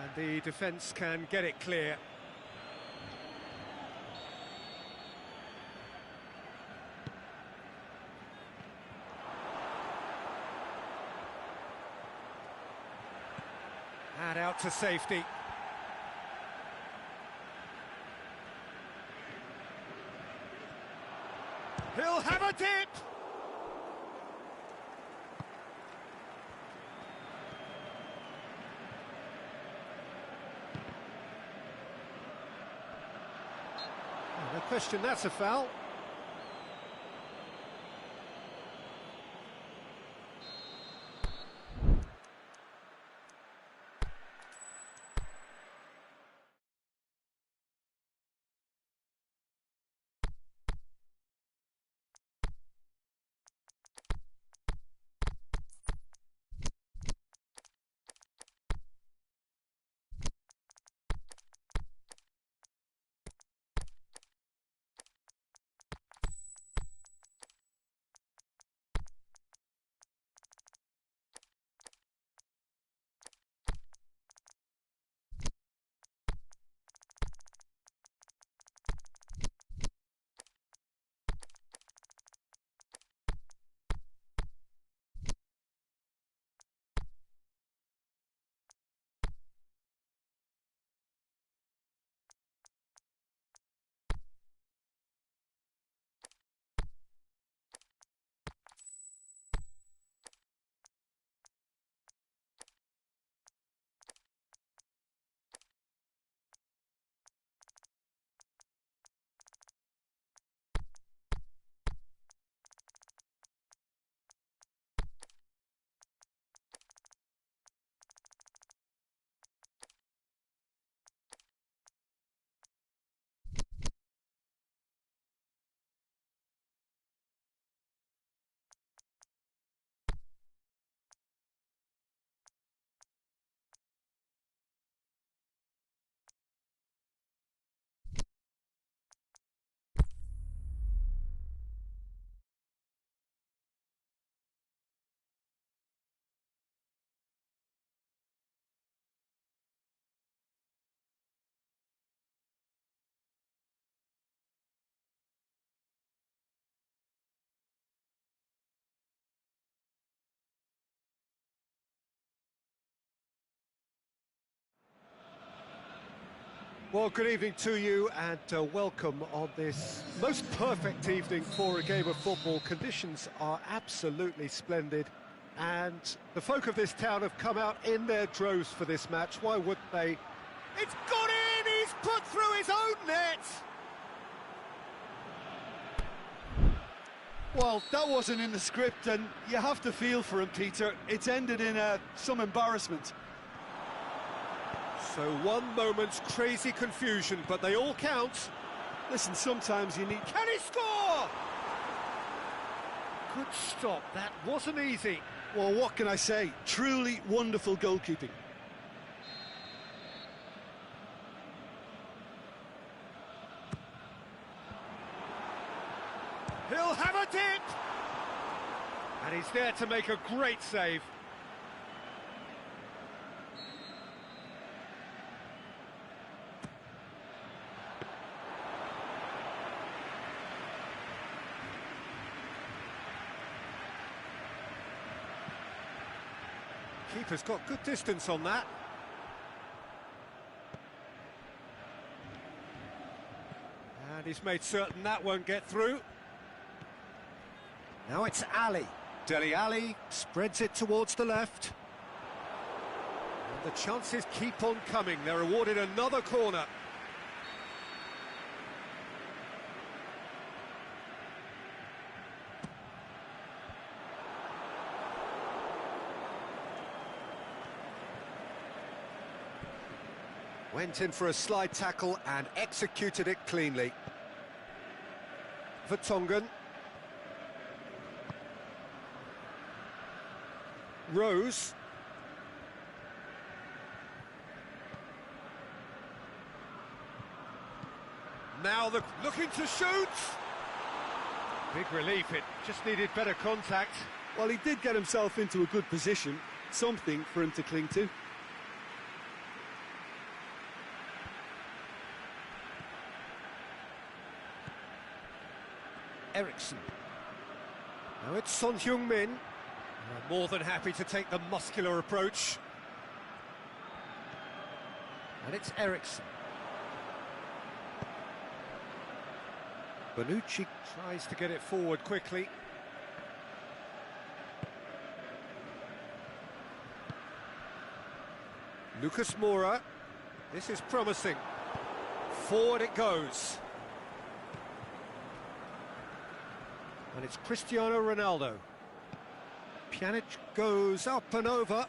S1: And the defence can get it clear. And out to safety. He'll have a dip! No question, that's a foul. Well, good evening to you and welcome on this most perfect evening for a game of football. Conditions are absolutely splendid and the folk of this town have come out in their droves for this match. Why wouldn't they? It's got in! He's put through his own net!
S2: Well, that wasn't in the script and you have to feel for him, Peter. It's ended in some embarrassment.
S1: So one moment's crazy confusion, but they all count.
S2: Listen, sometimes you need...
S1: Can he score? Good stop, that wasn't easy.
S2: Well, what can I say? Truly wonderful goalkeeping.
S1: He'll have a dip! And he's there to make a great save. Keeper's got good distance on that. And he's made certain that won't get through. Now it's Ali. Dele Alli spreads it towards the left. And the chances keep on coming. They're awarded another corner. Went in for a slide tackle and executed it cleanly. Vertonghen. Rose. Now looking to shoot. Big relief, it just needed better contact.
S2: Well, he did get himself into a good position, something for him to cling to.
S1: Eriksson. Now it's Son Heung-min. More than happy to take the muscular approach. And it's Eriksson. Bonucci tries to get it forward quickly. Lucas Moura. This is promising. Forward it goes. And it's Cristiano Ronaldo. Pjanic goes up and over.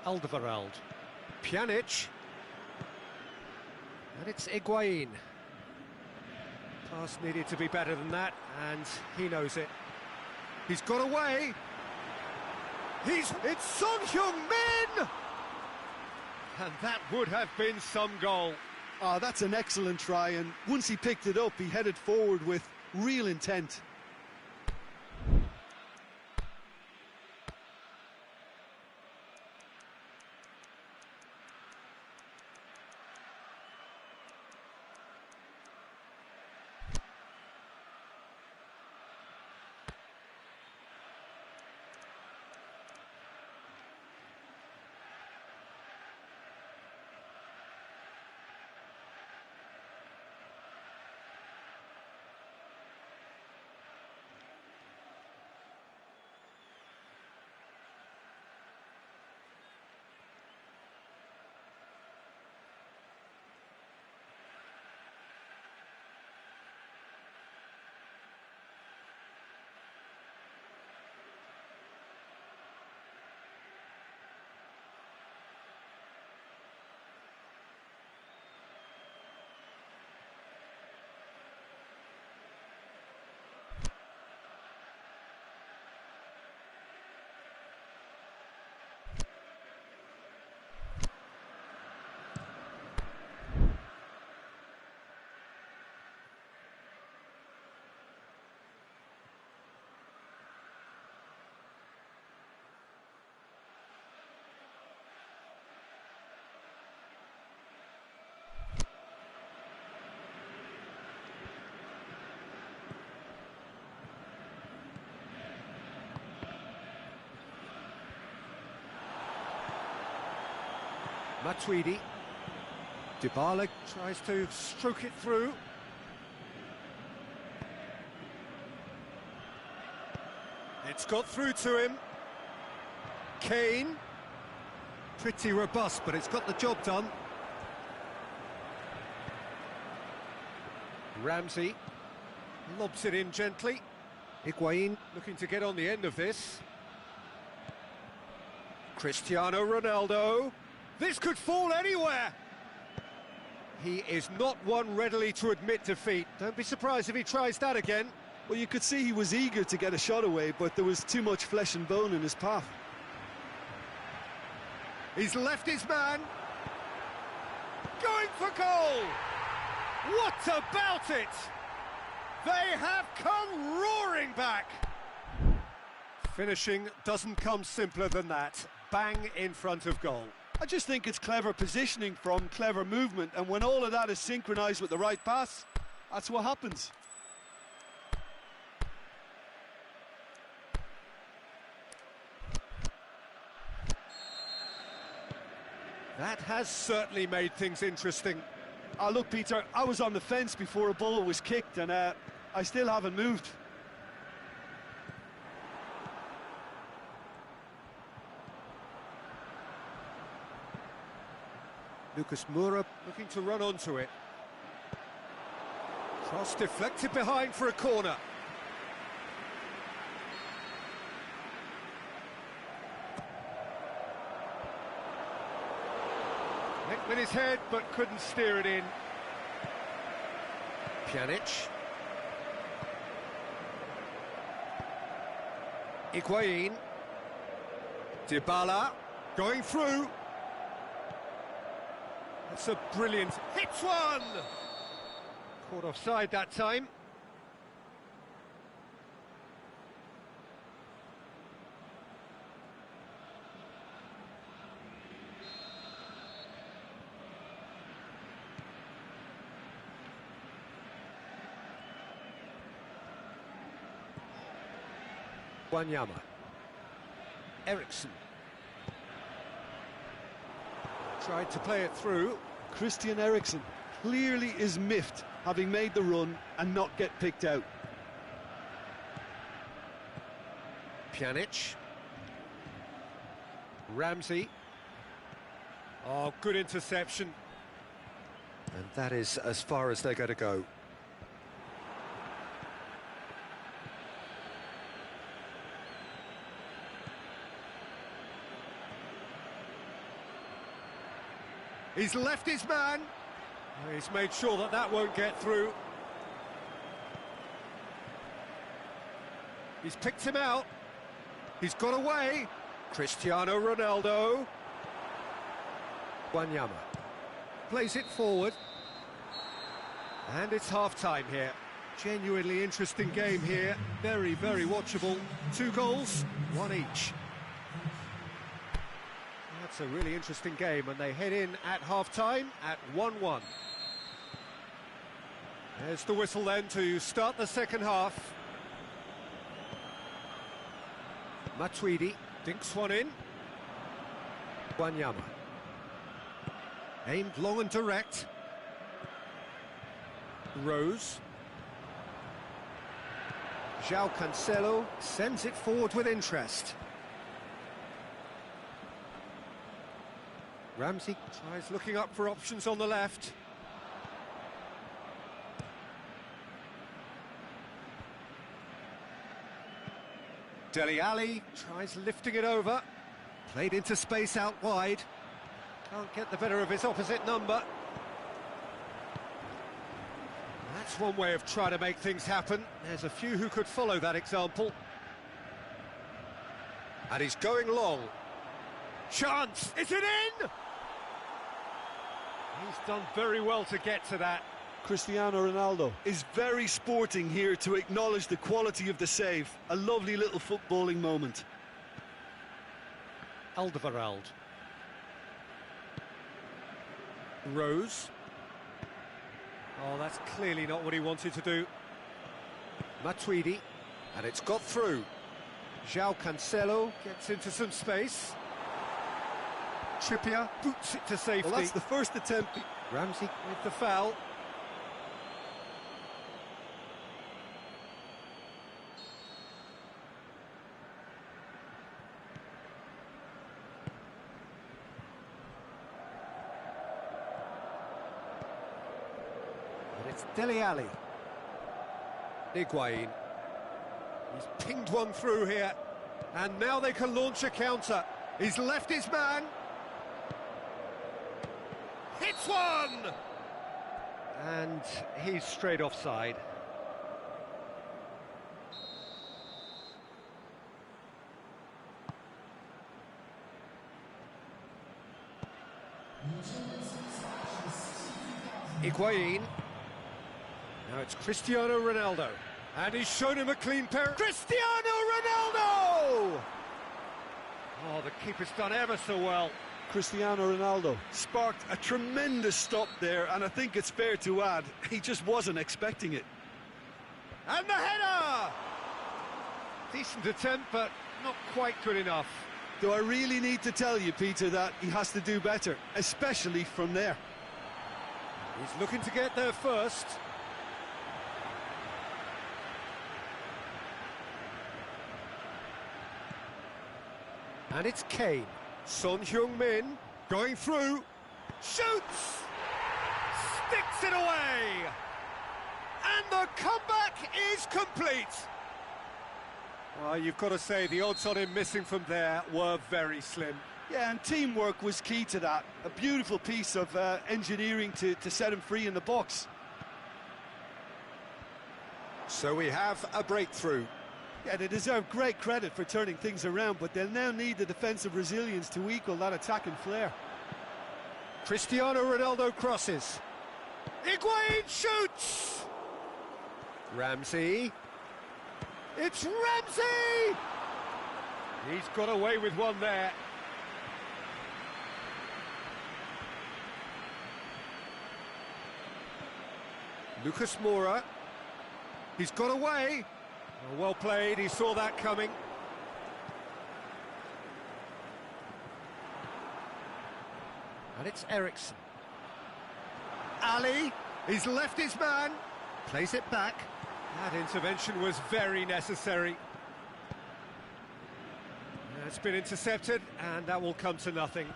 S1: Alderweireld. Pjanic. And it's Higuain. Pass needed to be better than that, and he knows it. He's got away. It's Son Heung-min! And that would have been some goal.
S2: Oh, that's an excellent try, and once he picked it up, he headed forward with real intent.
S1: Matuidi. Dybala tries to stroke it through. It's got through to him. Kane. Pretty robust, but it's got the job done. Ramsey lobs it in gently. Higuain looking to get on the end of this. Cristiano Ronaldo. This could fall anywhere. He is not one readily to admit defeat. Don't be surprised if he tries that again.
S2: Well, you could see he was eager to get a shot away, but there was too much flesh and bone in his path.
S1: He's left his man. Going for goal. What about it? They have come roaring back. Finishing doesn't come simpler than that. Bang in front of goal.
S2: I just think it's clever positioning from clever movement, and when all of that is synchronised with the right pass, that's what happens.
S1: That has certainly made things interesting.
S2: Look, Peter, I was on the fence before a ball was kicked, and I I still haven't moved.
S1: Lucas Moura looking to run onto it. Cross deflected behind for a corner. Nicked with his head, but couldn't steer it in. Pjanic. Higuain. Dybala going through. That's a brilliant hits one. Caught offside that time. Wanyama. Eriksson. Tried to play it through.
S2: Christian Eriksen clearly is miffed, having made the run and not get picked out.
S1: Pjanic. Ramsey. Oh, good interception. And that is as far as they're going to go. He's left his man. He's made sure that that won't get through. He's picked him out. He's got away. Cristiano Ronaldo. Wanyama plays it forward. And it's half-time here. Genuinely interesting game here. Very, very watchable. 2 goals, 1 each. That's a really interesting game, and they head in at half-time at 1-1. There's the whistle then to start the second half. Matuidi dinks one in. Wanyama. Aimed long and direct. Rose. João Cancelo sends it forward with interest. Ramsey tries looking up for options on the left. Dele Alli tries lifting it over. Played into space out wide. Can't get the better of his opposite number. That's one way of trying to make things happen. There's a few who could follow that example. And he's going long. Chance! Is it in? He's done very well to get to that.
S2: Cristiano Ronaldo is very sporting here to acknowledge the quality of the save. A lovely little footballing moment.
S1: Alderweireld. Rose. Oh, that's clearly not what he wanted to do. Matuidi. And it's got through. João Cancelo gets into some space. Trippier boots it to safety.
S2: Well, that's the first attempt.
S1: Ramsey with the foul. But it's Dele Alli. Higuain. He's pinged one through here. And now they can launch a counter. He's left his man. Hits one! And he's straight offside. Higuain. Now it's Cristiano Ronaldo. And he's shown him a clean pair. Cristiano Ronaldo! Oh, the keeper's done ever so well.
S2: Cristiano Ronaldo sparked a tremendous stop there, and I think it's fair to add, he just wasn't expecting it.
S1: And the header! Decent attempt, but not quite good enough.
S2: Do I really need to tell you, Peter, that he has to do better, especially from there?
S1: He's looking to get there first. And it's Kane. Son Heung-min going through. Shoots! Sticks it away! And the comeback is complete. Well, you've got to say the odds on him missing from there were very slim.
S2: Yeah, and teamwork was key to that. A beautiful piece of engineering to set him free in the box.
S1: So we have a breakthrough.
S2: Yeah, they deserve great credit for turning things around, but they'll now need the defensive resilience to equal that attacking flair.
S1: Cristiano Ronaldo crosses. Higuain shoots! Ramsey. It's Ramsey! He's got away with one there. Lucas Moura. He's got away. Oh, well played, he saw that coming. And it's Ericsson. Ali, he's left his man. Plays it back. That intervention was very necessary. It's been intercepted, and that will come to nothing.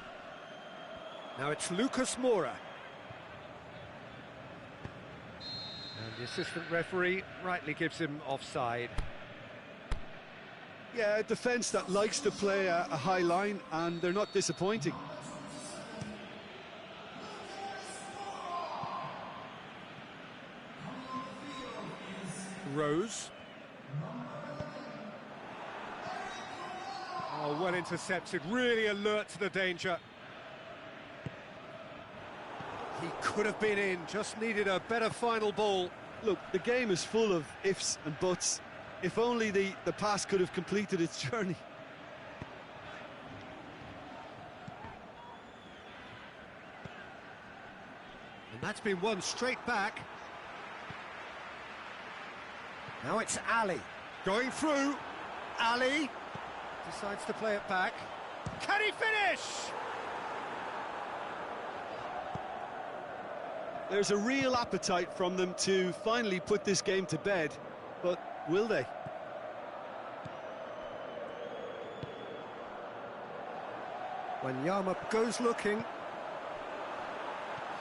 S1: Now it's Lucas Moura. And the assistant referee rightly gives him offside.
S2: Yeah, a defence that likes to play a high line, and they're not disappointing.
S1: Rose. Oh, well intercepted, really alert to the danger. He could have been in, just needed a better final ball.
S2: Look, the game is full of ifs and buts. If only the pass could have completed its journey.
S1: And that's been won straight back. Now it's Ali. Going through. Ali decides to play it back. Can he finish?
S2: There's a real appetite from them to finally put this game to bed, but will they?
S1: When Yama goes looking.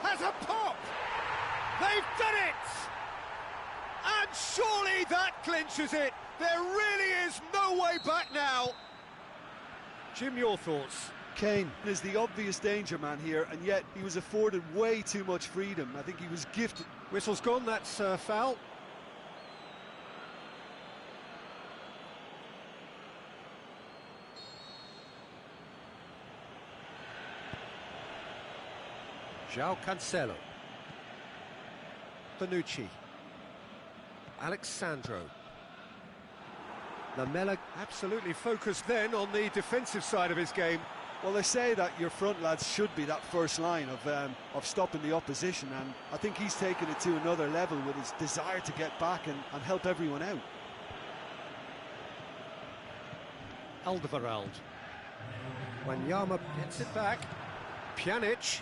S1: Has a pop! They've done it! And surely that clinches it. There really is no way back now. Jim, your thoughts?
S2: Kane is the obvious danger man here, and yet he was afforded way too much freedom. I think he was gifted.
S1: Whistle's gone, that's foul. João Cancelo. Bonucci. Alexandro. Lamela absolutely focused then on the defensive side of his game.
S2: Well, they say that your front lads should be that first line of stopping the opposition, and I think he's taken it to another level with his desire to get back and help everyone out.
S1: Alderweireld. When Yama gets it back. Pjanic.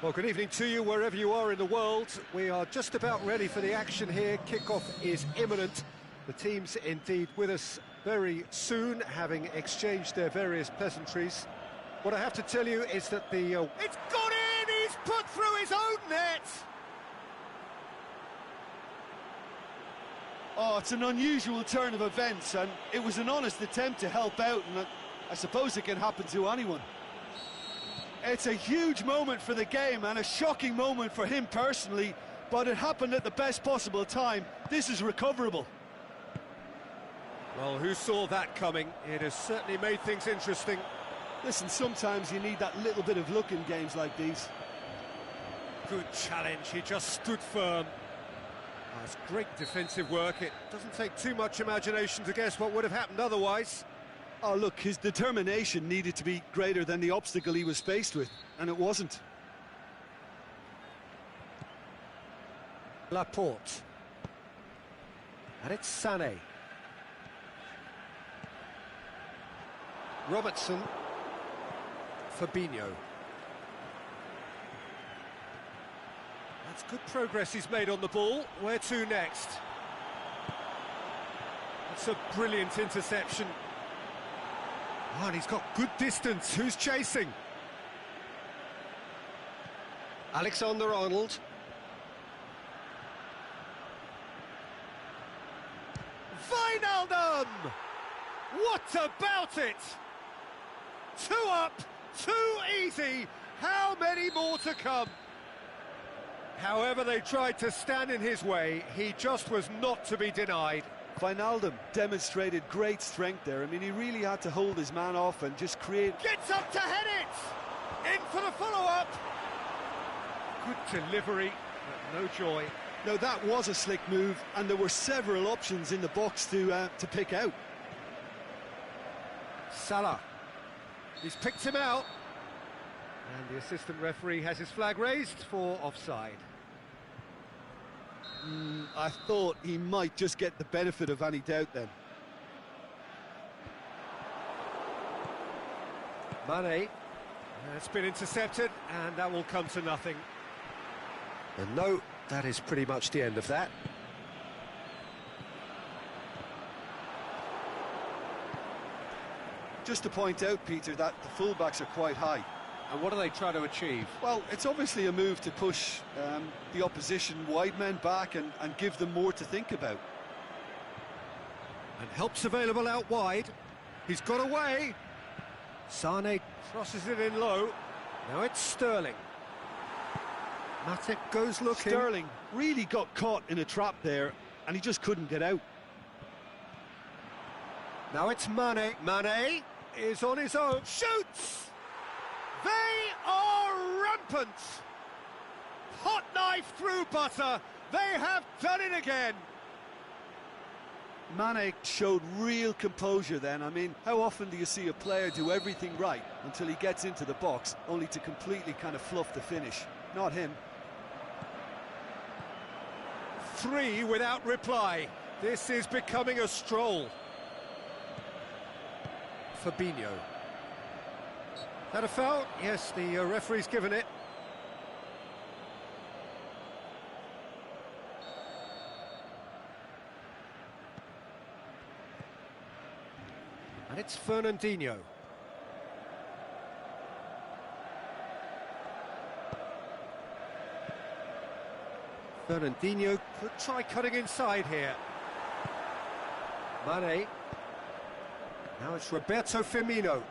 S1: Well, good evening to you wherever you are in the world. We are just about ready for the action here. Kickoff is imminent. The team's indeed with us very soon, having exchanged their various pleasantries. What I have to tell you is that it's gone in! He's put through his own net!
S2: Oh, it's an unusual turn of events, and it was an honest attempt to help out, and I suppose it can happen to anyone. It's a huge moment for the game and a shocking moment for him personally, but it happened at the best possible time. This is recoverable.
S1: Well, who saw that coming? It has certainly made things interesting.
S2: Listen, sometimes you need that little bit of luck in games like these.
S1: Good challenge, he just stood firm. Oh, it's great defensive work. It doesn't take too much imagination to guess what would have happened otherwise.
S2: Oh, look, his determination needed to be greater than the obstacle he was faced with, and it wasn't.
S1: Laporte. And it's Sané. Robertson. Fabinho. That's good progress he's made on the ball. Where to next? That's a brilliant interception. Oh, and he's got good distance. Who's chasing? Alexander-Arnold. Wijnaldum! What about it? 2 up, 2 easy. How many more to come? However they tried to stand in his way, he just was not to be denied.
S2: Wijnaldum demonstrated great strength there. I mean, he really had to hold his man off and just create...
S1: Gets up to head it! In for the follow-up! Good delivery, but no joy.
S2: No, that was a slick move, and there were several options in the box to pick out.
S1: Salah. He's picked him out. And the assistant referee has his flag raised for offside.
S2: I thought he might just get the benefit of any doubt then.
S1: Mane. It's been intercepted, and that will come to nothing. And no, that is pretty much the end of that.
S2: Just to point out, Peter, that the fullbacks are quite high.
S1: And what do they try to achieve?
S2: Well, it's obviously a move to push the opposition wide men back and give them more to think about.
S1: And help's available out wide. He's got away. Sané crosses it in low. Now it's Sterling. Matic goes looking.
S2: Sterling really got caught in a trap there, and he just couldn't get out.
S1: Now it's Mane. Mane is on his own. Shoots! They are rampant! Hot knife through butter. They have done it again.
S2: Mane showed real composure then. I mean, how often do you see a player do everything right until he gets into the box, only to completely kind of fluff the finish? Not him.
S1: 3 without reply. This is becoming a stroll. Fabinho. That a foul? Yes, the referee's given it. And it's Fernandinho. Fernandinho could try cutting inside here. Mane. Now it's Roberto Firmino.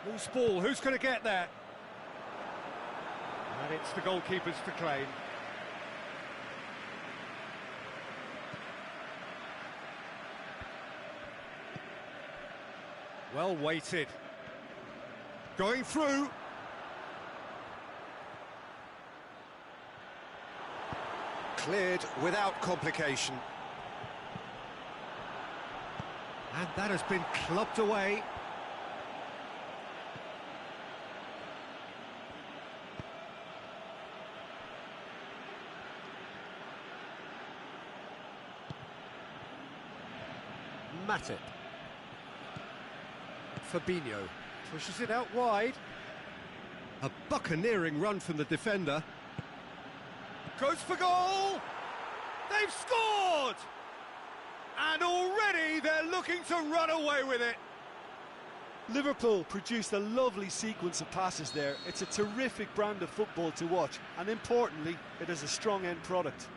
S1: Loose ball, who's going to get that? And it's the goalkeepers to claim. Well weighted. Going through. Cleared without complication. And that has been clubbed away. Matip. Fabinho Pushes it out wide. A buccaneering run from the defender. Goes for goal! They've scored! And already they're looking to run away with it.
S2: Liverpool produced a lovely sequence of passes there. It's a terrific brand of football to watch, and importantly, it is a strong end product.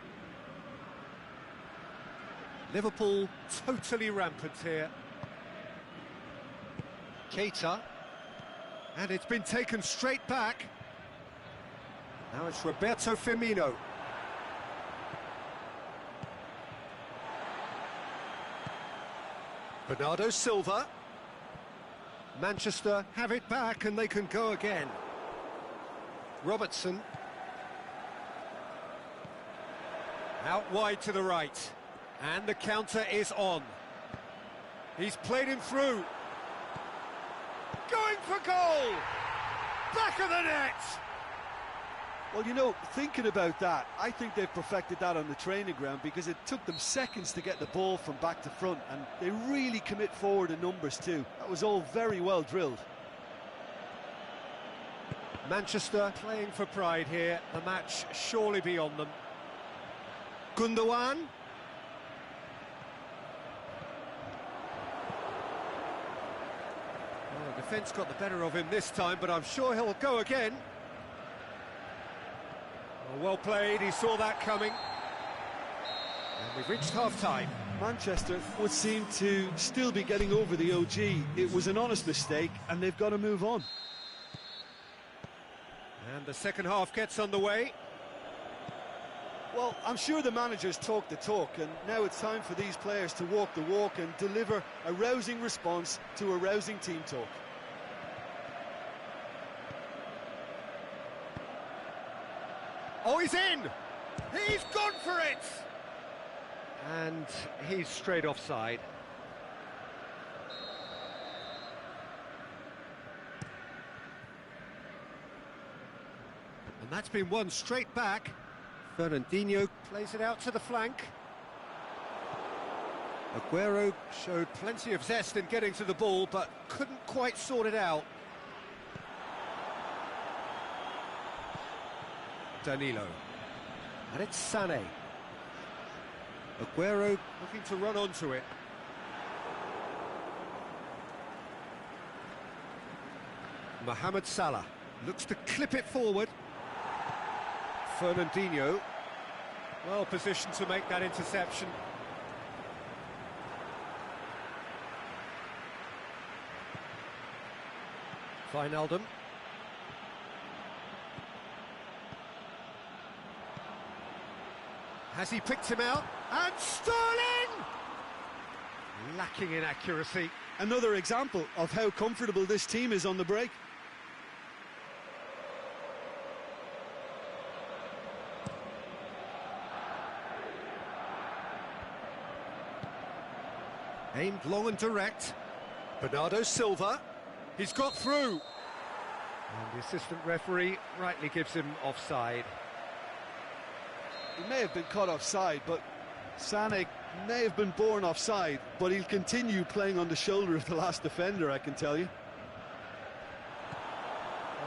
S1: Liverpool totally rampant here. Keita. And it's been taken straight back. Now it's Roberto Firmino. Bernardo Silva. Manchester have it back and they can go again. Robertson. Out wide to the right. And the counter is on. He's played him through. Going for goal! Back of the net!
S2: Well, you know, thinking about that, I think they've perfected that on the training ground because it took them seconds to get the ball from back to front, and they really commit forward in numbers too. That was all very well drilled.
S1: Manchester playing for pride here. The match surely beyond them. Gundogan. Well, the defence got the better of him this time, but I'm sure he'll go again. Well played, he saw that coming. And we've reached half-time.
S2: Manchester would seem to still be getting over the OG. It was an honest mistake, and they've got to move on.
S1: And the second half gets underway.
S2: Well, I'm sure the managers talk the talk, and now it's time for these players to walk the walk and deliver a rousing response to a rousing team talk.
S1: Oh, he's in! He's gone for it! And he's straight offside. And that's been won straight back. Fernandinho plays it out to the flank. Aguero showed plenty of zest in getting to the ball, but couldn't quite sort it out. Danilo. And it's Sané. Aguero looking to run onto it. Mohamed Salah looks to clip it forward. Fernandinho, well positioned to make that interception. Wijnaldum. Has he picked him out? And Sterling! Lacking in accuracy.
S2: Another example of how comfortable this team is on the break.
S1: Aimed long and direct. Bernardo Silva. He's got through. And the assistant referee rightly gives him offside.
S2: He may have been caught offside, but Sané may have been born offside, but he'll continue playing on the shoulder of the last defender, I can tell you.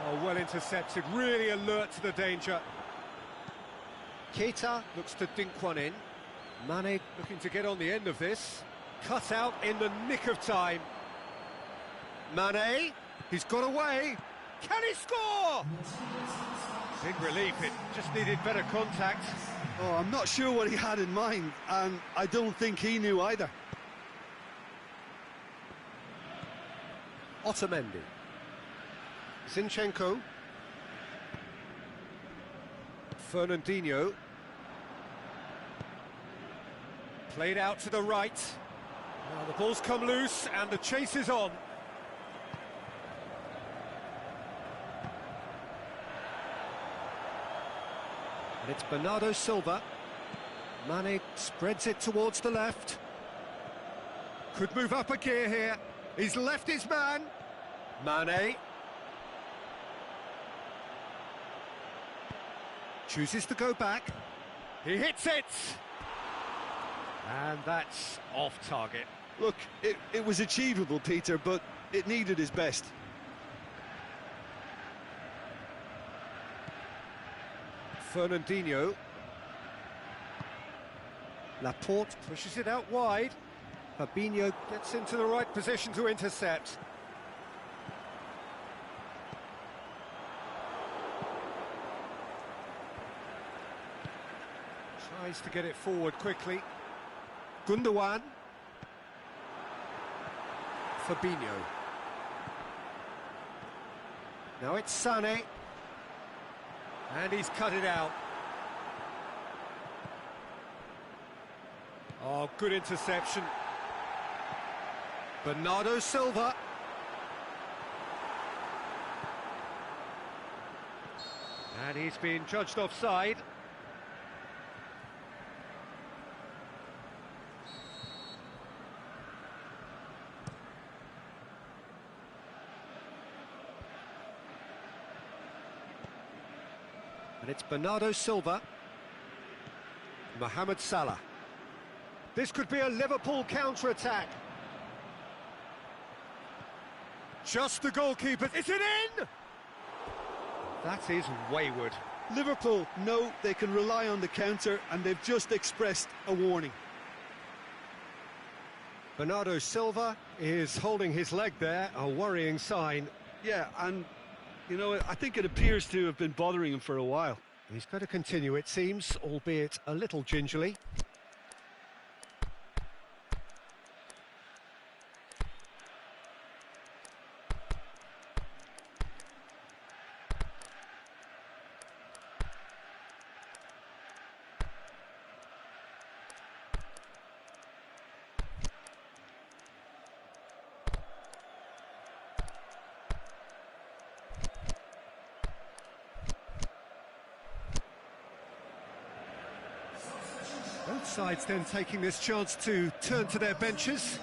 S1: Oh, well intercepted, really alert to the danger. Keita looks to dink one in. Mane looking to get on the end of this. Cut out in the nick of time. Mane, he's got away. Can he score? Big relief, it just needed better contact.
S2: Oh, I'm not sure what he had in mind, and I don't think he knew either.
S1: Otamendi. Zinchenko. Fernandinho. Played out to the right. Now the ball's come loose and the chase is on. And it's Bernardo Silva. Mane spreads it towards the left. Could move up a gear here. He's left his man. Mane. Chooses to go back. He hits it. And that's off target.
S2: Look, it was achievable, Peter, but it needed his best.
S1: Fernandinho. Laporte pushes it out wide. Fabinho gets into the right position to intercept. Tries to get it forward quickly. Gundogan. Fabinho. Now it's Sané. And he's cut it out. Oh, good interception. Bernardo Silva. And he's been judged offside. And it's Bernardo Silva. Mohamed Salah. This could be a Liverpool counter-attack. Just the goalkeeper. Is it in? That is wayward.
S2: Liverpool know they can rely on the counter, and they've just expressed a warning.
S1: Bernardo Silva is holding his leg there, a worrying sign.
S2: Yeah, and, you know, I think it appears to have been bothering him for a while.
S1: He's going to continue, it seems, albeit a little gingerly. Both sides then taking this chance to turn to their benches.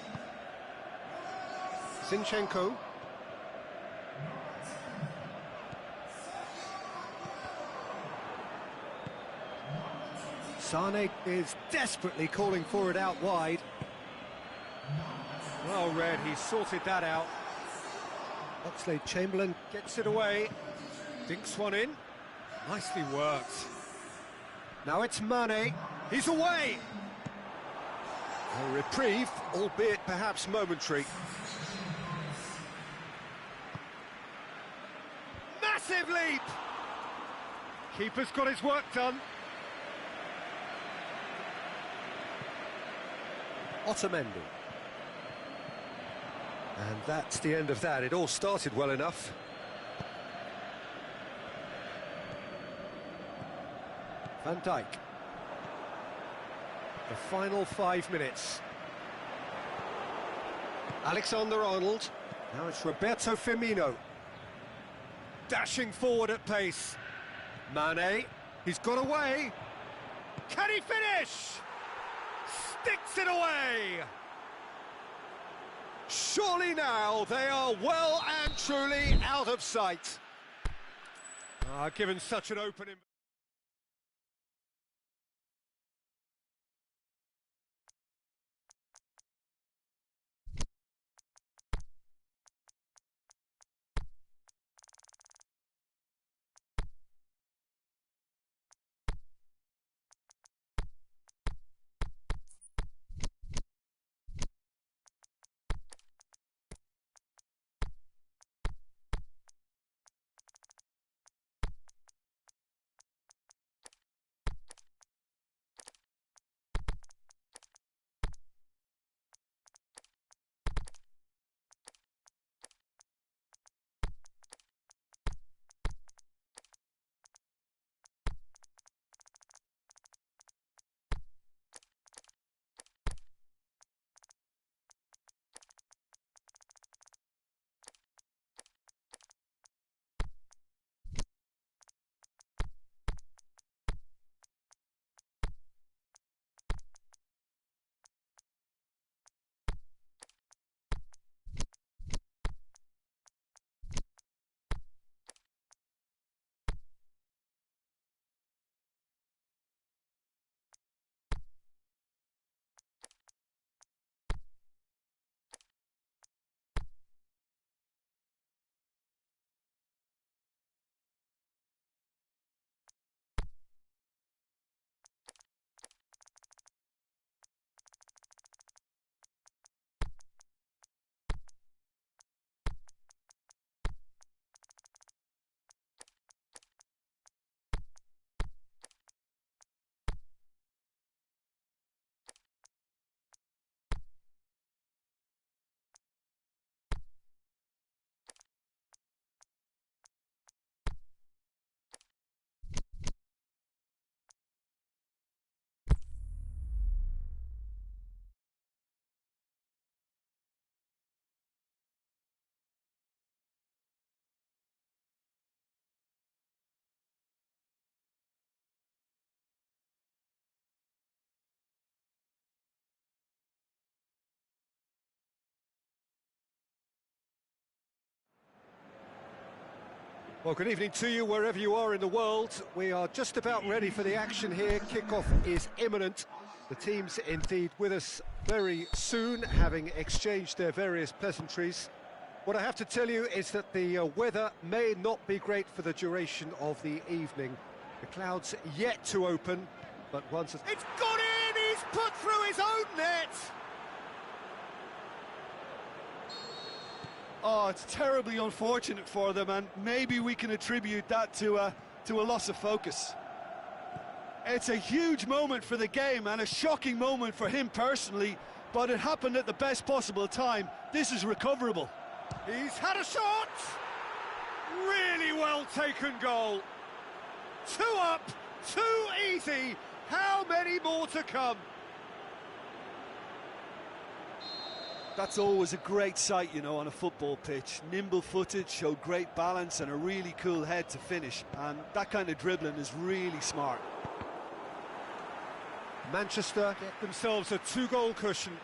S1: Zinchenko. Sané is desperately calling for it out wide. Well read, he sorted that out. Oxlade-Chamberlain gets it away. Dinks one in. Nicely worked. Now it's Mane. He's away! A reprieve, albeit perhaps momentary. Massive leap! Keeper's got his work done. Otamendi. And that's the end of that. It all started well enough. Van Dijk. The final 5 minutes. Alexander-Arnold. Now it's Roberto Firmino. Dashing forward at pace. Mane. He's got away. Can he finish? Sticks it away. Surely now they are well and truly out of sight. Given such an opening. Well, good evening to you wherever you are in the world. We are just about ready for the action here. Kickoff is imminent. The team's indeed with us very soon, having exchanged their various pleasantries. What I have to tell you is that the weather may not be great for the duration of the evening. The clouds yet to open, but once it's gone in, he's put through his own net.
S2: Oh, it's terribly unfortunate for them, and maybe we can attribute that to a loss of focus. It's a huge moment for the game and a shocking moment for him personally, but it happened at the best possible time. This is recoverable.
S1: He's had a shot! Really well taken goal. 2 up, 2 easy. How many more to come?
S2: That's always a great sight, you know, on a football pitch. Nimble-footed, showed great balance and a really cool head to finish. And that kind of dribbling is really smart.
S1: Manchester get themselves a 2-goal cushion.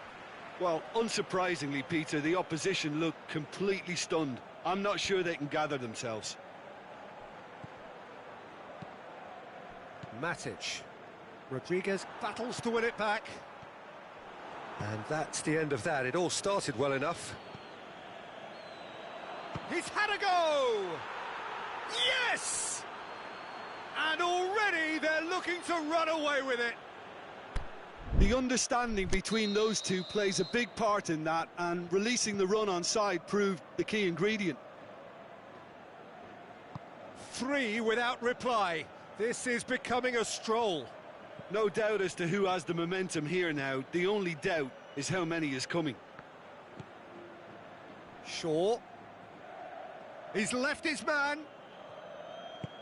S2: Well, unsurprisingly, Peter, the opposition look completely stunned. I'm not sure they can gather themselves.
S1: Matic. Rodriguez battles to win it back. And that's the end of that. It all started well enough. He's had a go! Yes! And already they're looking to run away with it.
S2: The understanding between those two plays a big part in that, and releasing the run on side proved the key ingredient.
S1: 3 without reply. This is becoming a stroll.
S2: No doubt as to who has the momentum here now. The only doubt is how many is coming.
S1: Shaw. He's left his man.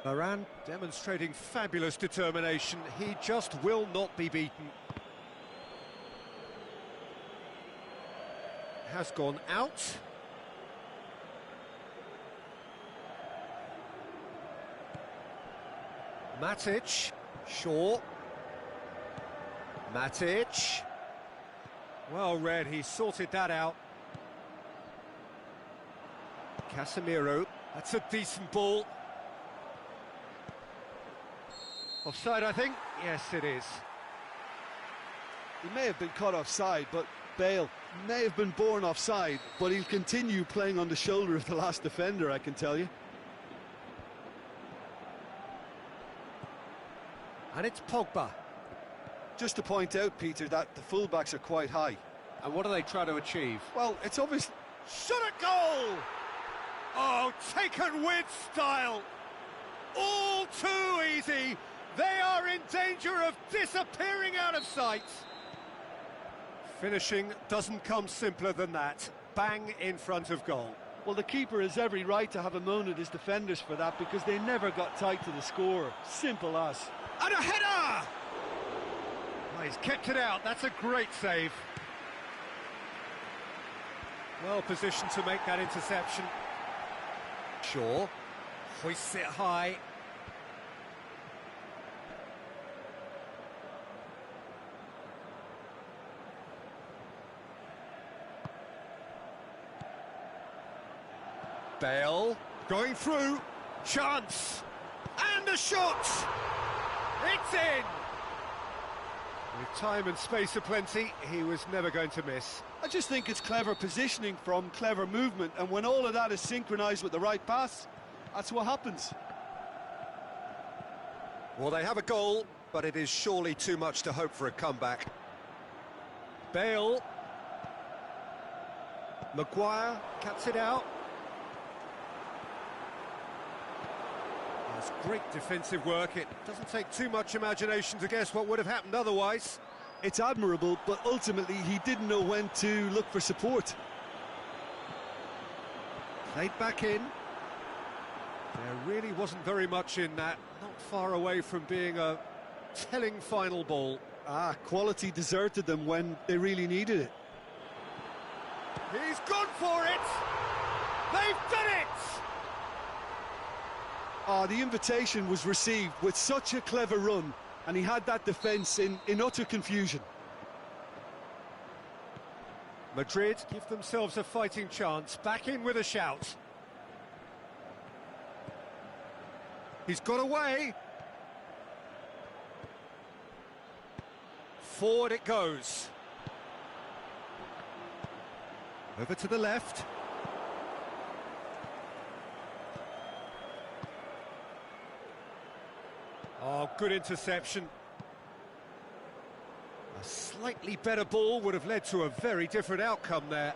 S1: Varane demonstrating fabulous determination. He just will not be beaten. Has gone out. Matic. Shaw. Matic. Well read, he sorted that out. Casemiro, that's a decent ball. Offside, I think? Yes, it is.
S2: He may have been caught offside, but Bale may have been born offside, but he'll continue playing on the shoulder of the last defender, I can tell you.
S1: And it's Pogba.
S2: Just to point out, Peter, that the fullbacks are quite high.
S1: And what do they try to achieve?
S2: Well, it's obvious.
S1: Shot at goal! Oh, taken with style. All too easy. They are in danger of disappearing out of sight. Finishing doesn't come simpler than that. Bang in front of goal.
S2: Well, the keeper has every right to have a moan at his defenders for that, because they never got tight to the scorer. Simple as.
S1: And a header! Oh, he's kept it out. That's a great save. Well positioned to make that interception. Shaw hoists it high. Bale going through. Chance. And a shot! It's in! With time and space aplenty, he was never going to miss.
S2: I just think it's clever positioning from clever movement, and when all of that is synchronised with the right pass, that's what happens.
S1: Well, they have a goal, but it is surely too much to hope for a comeback. Bale. Maguire cuts it out. That's great defensive work. It doesn't take too much imagination to guess what would have happened otherwise.
S2: It's admirable, but ultimately he didn't know when to look for support.
S1: Played back in. There really wasn't very much in that. Not far away from being a telling final ball.
S2: Quality deserted them when they really needed it.
S1: He's gone for it! They've done it!
S2: The invitation was received with such a clever run, and he had that defence in utter confusion.
S1: Madrid give themselves a fighting chance, back in with a shout. He's got away. Forward it goes. Over to the left. Oh, good interception. A slightly better ball would have led to a very different outcome there.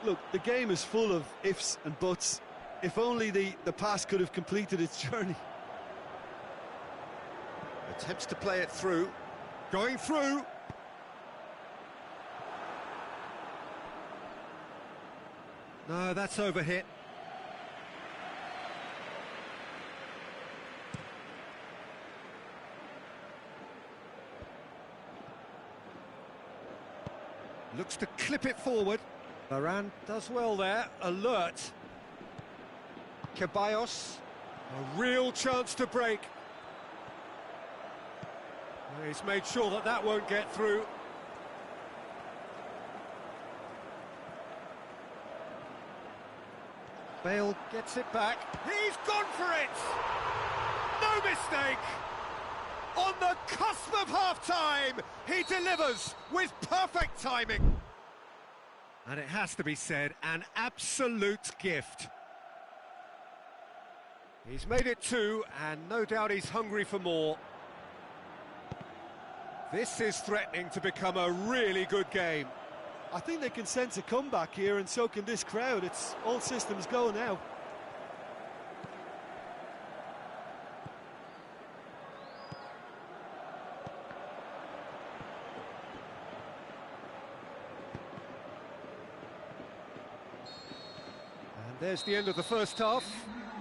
S2: Look, the game is full of ifs and buts. If only the pass could have completed its journey.
S1: Attempts to play it through. Going through. No, that's overhit. Looks to clip it forward. Varane does well there, alert. Ceballos, a real chance to break. He's made sure that that won't get through. Bale gets it back. He's gone for it! No mistake! On the cusp of half-time, he delivers with perfect timing. And it has to be said, an absolute gift. He's made it 2, and no doubt he's hungry for more. This is threatening to become a really good game.
S2: I think they can sense a comeback here, and so can this crowd. It's all systems go now.
S1: And there's the end of the first half.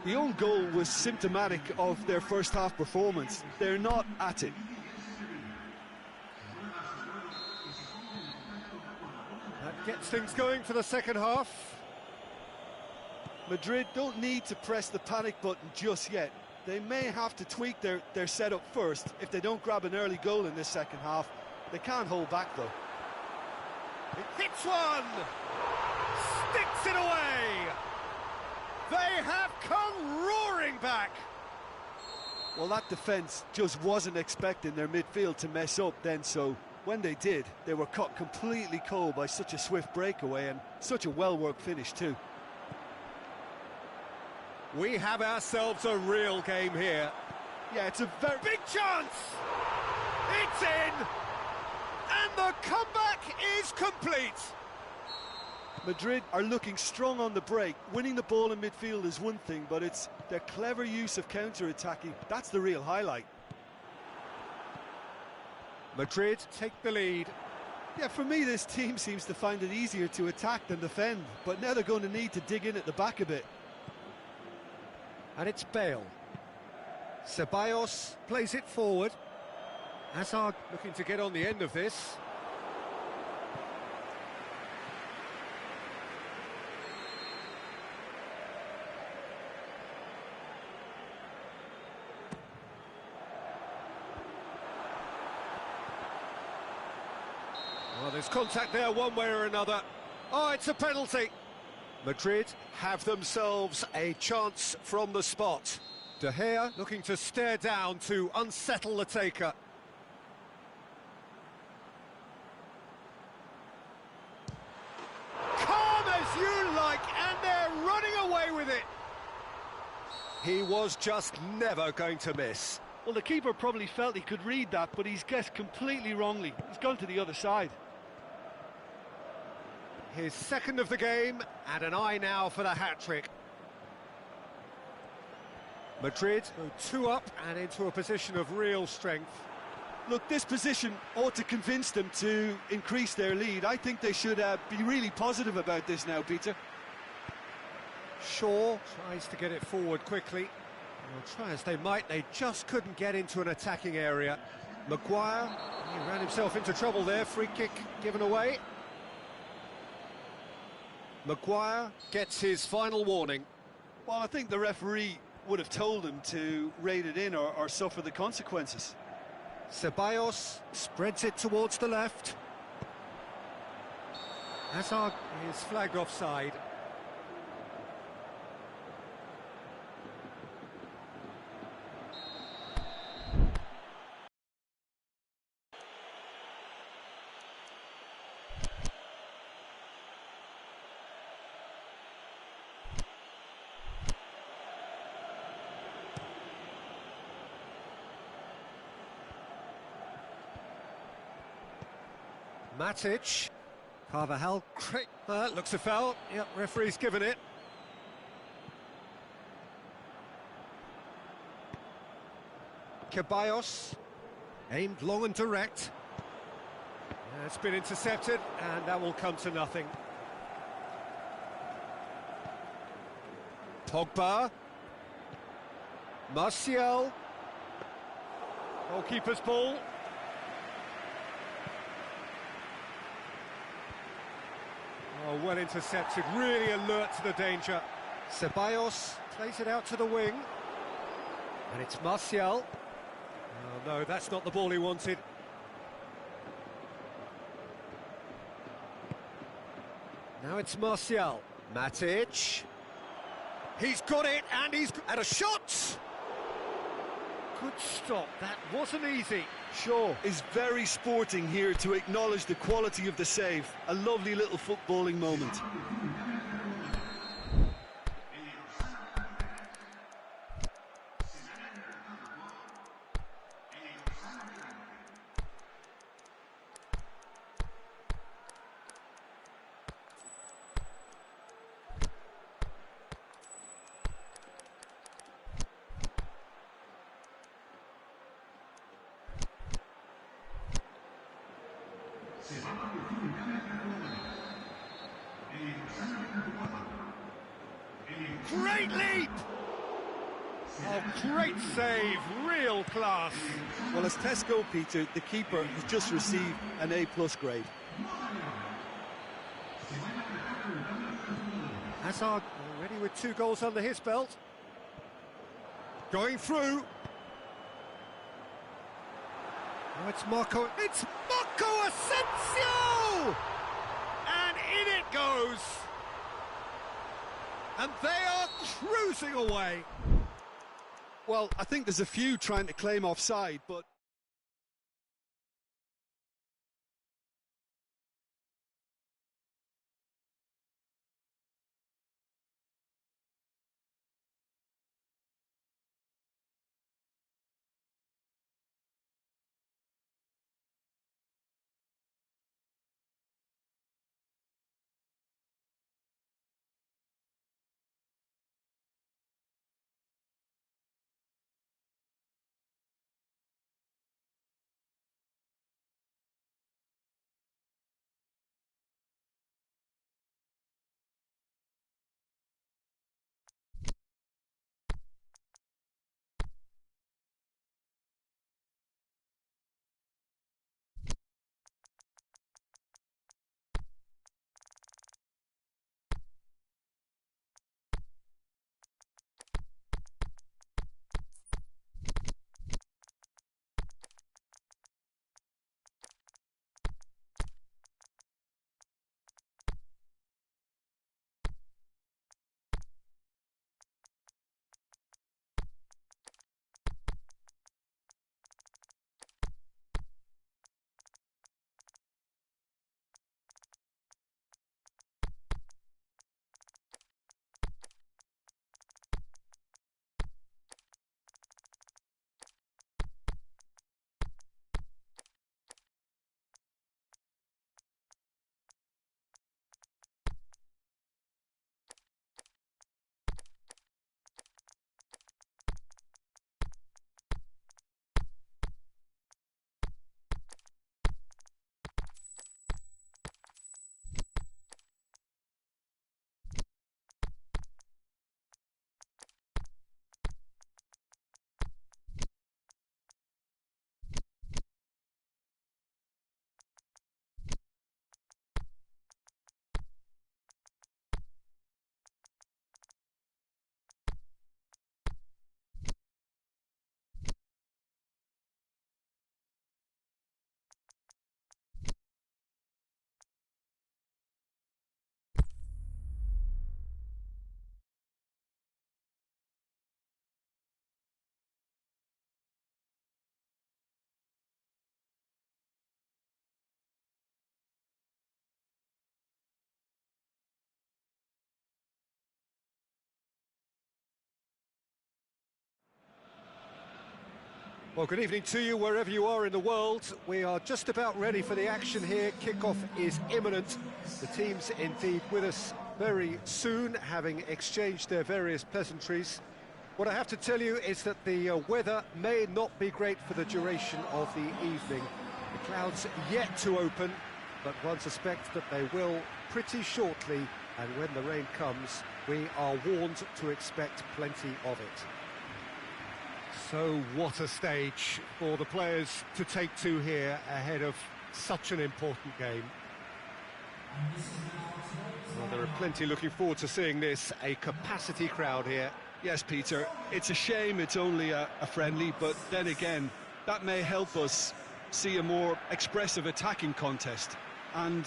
S2: The own goal was symptomatic of their first half performance. They're not at it.
S1: That gets things going for the second half.
S2: Madrid don't need to press the panic button just yet. They may have to tweak their setup first. If they don't grab an early goal in this second half, they can't hold back though.
S1: It hits one! Sticks it away! They have come roaring back!
S2: Well, that defence just wasn't expecting their midfield to mess up then, so when they did, they were caught completely cold by such a swift breakaway and such a well-worked finish too.
S1: We have ourselves a real game here.
S2: Yeah, it's a very
S1: big chance! It's in! And the comeback is complete!
S2: Madrid are looking strong on the break. Winning the ball in midfield is one thing, but it's their clever use of counter-attacking. That's the real highlight.
S1: Madrid take the lead.
S2: Yeah, for me, this team seems to find it easier to attack than defend, but now they're going to need to dig in at the back a bit.
S1: And it's Bale. Ceballos plays it forward. Hazard looking to get on the end of this. Well, there's contact there one way or another. Oh, it's a penalty. Madrid have themselves a chance from the spot. De Gea looking to stare down to unsettle the taker. Calm as you like, and they're running away with it. He was just never going to miss.
S2: Well, the keeper probably felt he could read that, but he's guessed completely wrongly. He's gone to the other side.
S1: His second of the game, and an eye now for the hat-trick. Madrid go 2 up and into a position of real strength.
S2: Look, this position ought to convince them to increase their lead. I think they should be really positive about this now, Peter.
S1: Shaw tries to get it forward quickly. Well, try as they might, they just couldn't get into an attacking area. Maguire, he ran himself into trouble there, free kick given away. Maguire gets his final warning.
S2: Well, I think the referee would have told him to rate it in or suffer the consequences.
S1: Ceballos spreads it towards the left. Hazard is flagged offside. Matic. Carvajal, great. Looks a foul. Yep, referee's given it. Ceballos. Aimed long and direct. It's been intercepted, and that will come to nothing. Pogba. Martial. Goalkeeper's ball. Oh, well intercepted, really alert to the danger. Ceballos plays it out to the wing. And it's Martial. Oh no, that's not the ball he wanted. Now it's Martial. Matic. He's got it, and he's had a shot! Good stop, that wasn't easy.
S2: Shaw is very sporting here to acknowledge the quality of the save. A lovely little footballing moment.
S1: Great leap! Oh, great save, real class.
S2: Well, as Tesco, Peter, the keeper has just received an A+ grade.
S1: Hazard already with 2 goals under his belt. Going through. Now it's Marco. It's Marco Asensio! And in it goes. And they are cruising away.
S2: Well, I think there's a few trying to claim offside, but
S1: Well, good evening to you wherever you are in the world. We are just about ready for the action here. Kickoff is imminent. The team's indeed with us very soon, having exchanged their various pleasantries. What I have to tell you is that the weather may not be great for the duration of the evening. The clouds yet to open, but one suspects that they will pretty shortly, and when the rain comes, we are warned to expect plenty of it. So what a stage for the players to take to here ahead of such an important game. Well, there are plenty looking forward to seeing this, a capacity crowd here.
S2: Yes, Peter, it's a shame it's only a friendly, but then again, that may help us see a more expressive attacking contest. And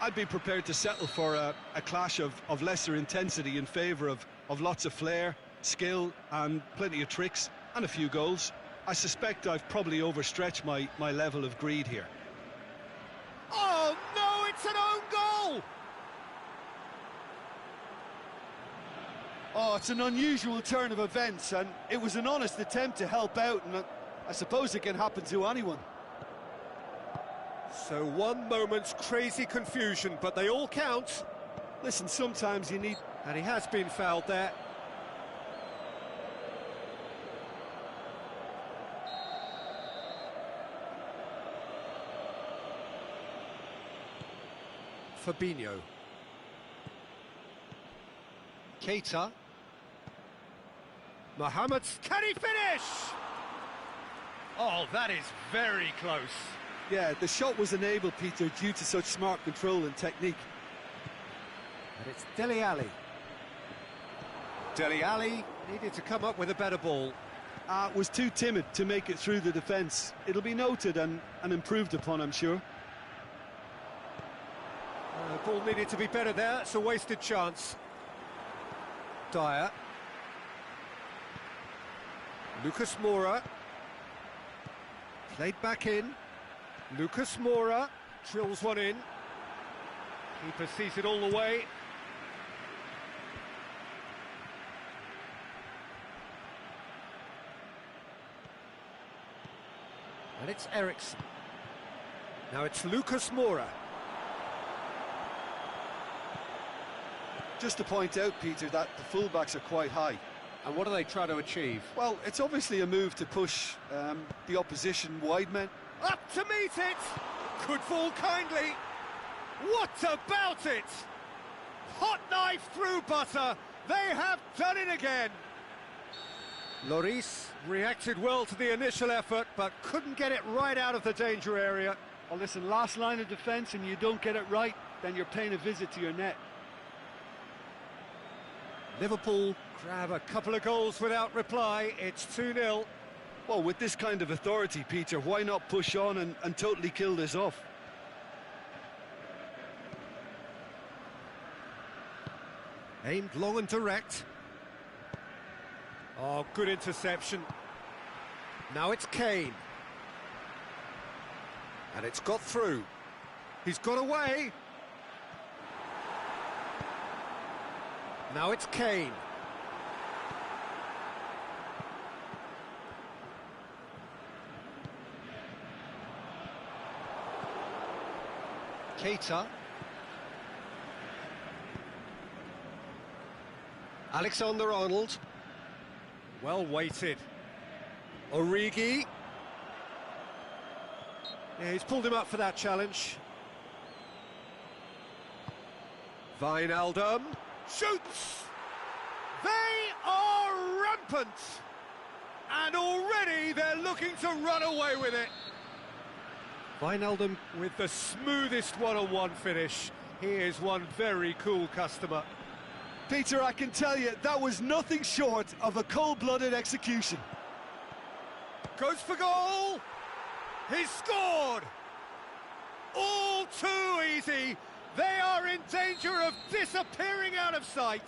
S2: I'd be prepared to settle for a clash of lesser intensity in favour of lots of flair, skill and plenty of tricks and a few goals. I suspect I've probably overstretched my level of greed here.
S1: Oh no, it's an own goal!
S3: Oh, it's an unusual turn of events, and it was an honest attempt to help out, and I suppose it can happen to anyone.
S1: So one moment's crazy confusion, but they all count.
S3: Listen, sometimes you need...
S1: And he has been fouled there. Fabinho. Keita. Mohamed, can he finish? Oh, that is very close.
S3: Yeah, the shot was enabled, Peter, due to such smart control and technique.
S1: And it's Dele Alli. Dele Alli needed to come up with a better ball.
S3: Was too timid to make it through the defence. It'll be noted and improved upon, I'm sure.
S1: The ball needed to be better there, it's a wasted chance. Dyer. Lucas Moura. Played back in. Lucas Moura drills one in. Keeper sees it all the way. And it's Eriksson. Now it's Lucas Moura.
S3: Just to point out, Peter, that the fullbacks are quite high.
S1: And what do they try to achieve?
S3: Well, it's obviously a move to push the opposition wide men.
S1: Up to meet it! Could fall kindly. What about it? Hot knife through butter. They have done it again. Lloris reacted well to the initial effort, but couldn't get it right out of the danger area.
S3: Well, listen, last line of defence and you don't get it right, then you're paying a visit to your net.
S1: Liverpool grab a couple of goals without reply. It's 2-0.
S3: Well, with this kind of authority, Peter, why not push on and totally kill this off?
S1: Aimed long and direct. Oh, good interception. Now it's Kane. And it's got through. He's got away. Now it's Kane. Keita. Alexander-Arnold. Well weighted. Origi. Yeah, he's pulled him up for that challenge. Wijnaldum. Shoots! They are rampant! And already they're looking to run away with it. Wijnaldum with the smoothest one-on-one finish. He is one very cool customer.
S3: Peter, I can tell you, that was nothing short of a cold-blooded execution.
S1: Goes for goal! He's scored! All too easy! They are in danger of disappearing out of sight.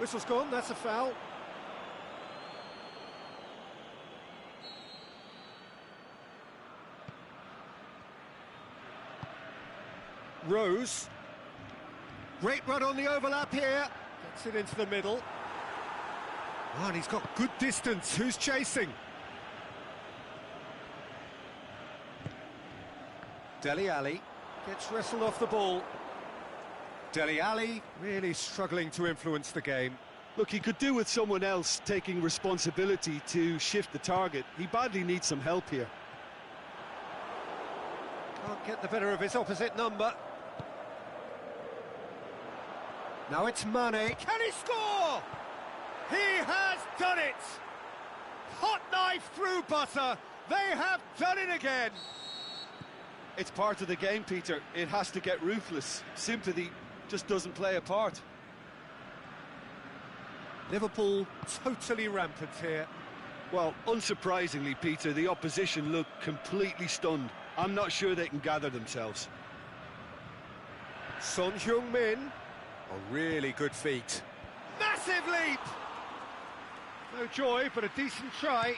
S1: Whistle's gone, that's a foul. Rose. Great run on the overlap here. Gets it into the middle. Oh, and he's got good distance. Who's chasing? Dele Alli gets wrestled off the ball. Dele Alli really struggling to influence the game.
S2: Look, he could do with someone else taking responsibility to shift the target. He badly needs some help here.
S1: Can't get the better of his opposite number. Now it's Mane. Can he score? He has done it! Hot knife through butter. They have done it again.
S2: It's part of the game, Peter. It has to get ruthless. Sympathy just doesn't play a part.
S1: Liverpool totally rampant here.
S2: Well, unsurprisingly, Peter, the opposition look completely stunned. I'm not sure they can gather themselves.
S1: Son Heung-min. A really good feat. Massive leap! No joy, but a decent try.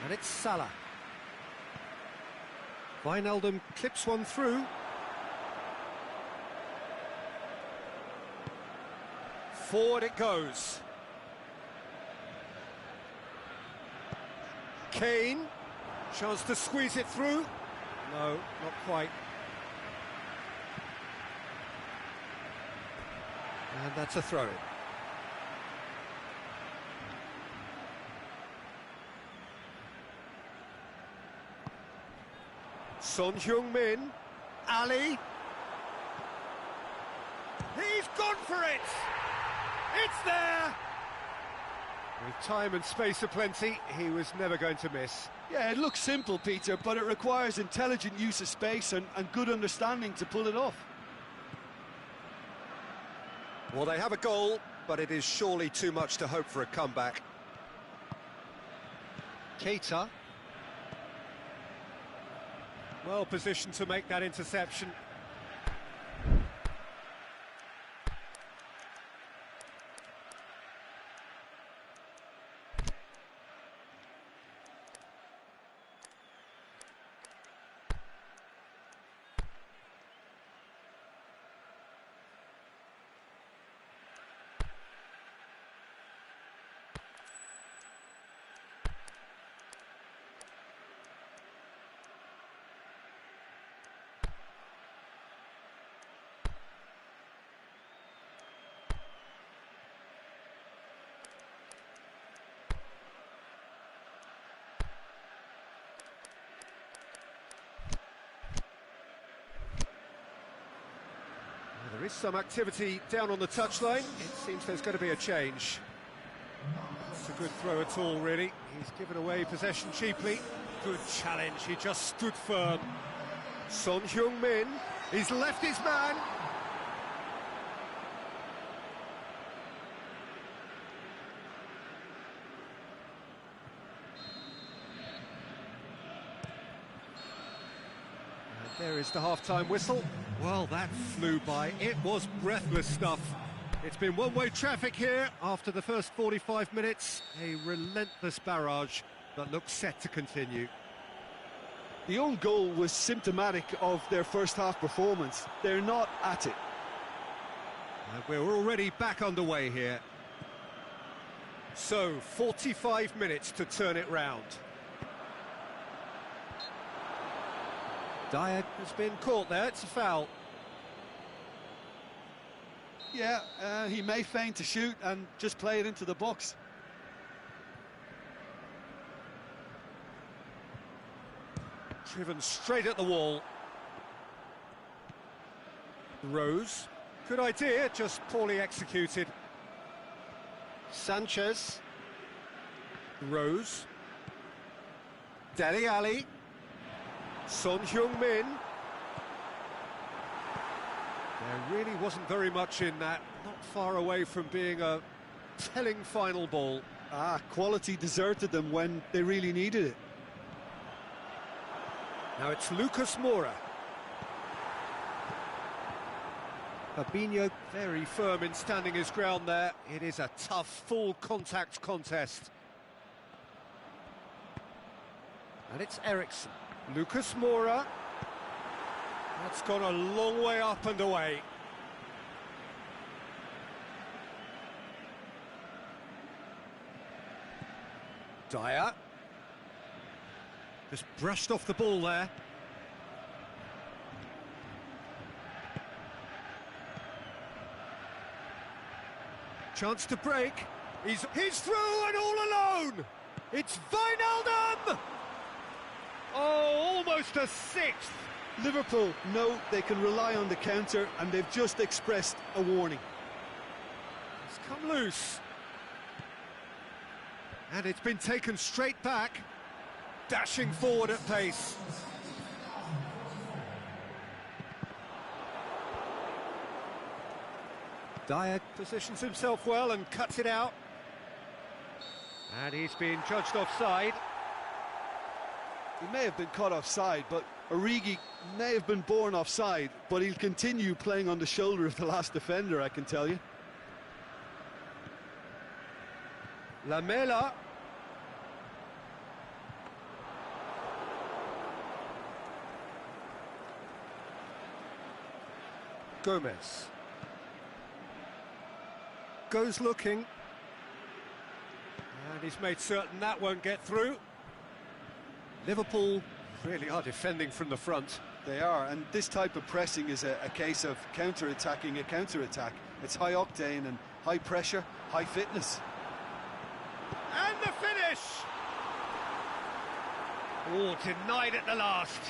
S1: And it's Salah. Wijnaldum clips one through. Forward it goes. Kane, chance to squeeze it through. No, not quite. And that's a throw-in. Son Heung-min, Ali. He's gone for it! It's there! With time and space aplenty, he was never going to miss.
S3: Yeah, it looks simple, Peter, but it requires intelligent use of space and good understanding to pull it off.
S1: Well, they have a goal, but it is surely too much to hope for a comeback. Keita. Well positioned to make that interception. There is some activity down on the touchline. It seems there's going to be a change. It's a good throw at all, really. He's given away possession cheaply. Good challenge, he just stood firm. Son Heung-min, he's left his man. There is the half-time whistle. Well, that flew by. It was breathless stuff. It's been one-way traffic here after the first 45 minutes. A relentless barrage that looks set to continue.
S2: The own goal was symptomatic of their first-half performance. They're not at it.
S1: And we're already back underway here. So, 45 minutes to turn it round. Dyer has been caught there, it's a foul.
S3: Yeah, he may feign to shoot and just play it into the box.
S1: Driven straight at the wall. Rose, good idea, just poorly executed. Sanchez. Rose. Dele Alli. Son Heung-min. There really wasn't very much in that, not far away from being a telling final ball.
S2: Quality deserted them when they really needed it.
S1: Now it's Lucas Moura. Fabinho very firm in standing his ground there. It is a tough, full contact contest. And it's Eriksson. Lucas Moura. That's gone a long way up and away. Dyer. Just brushed off the ball there. Chance to break. He's through and all alone. It's Wijnaldum. Oh, almost a sixth.
S3: Liverpool know they can rely on the counter, and they've just expressed a warning.
S1: It's come loose. And it's been taken straight back. Dashing forward at pace. Dyer positions himself well and cuts it out. And he's been judged offside.
S3: He may have been caught offside, but Origi may have been born offside, but he'll continue playing on the shoulder of the last defender, I can tell you.
S1: Lamela. Gomez. Goes looking. And he's made certain that won't get through. Liverpool really are defending from the front.
S3: They are, and this type of pressing is a case of counter-attacking a counter-attack. It's high octane and high pressure, high fitness.
S1: And the finish! Oh, denied at the last.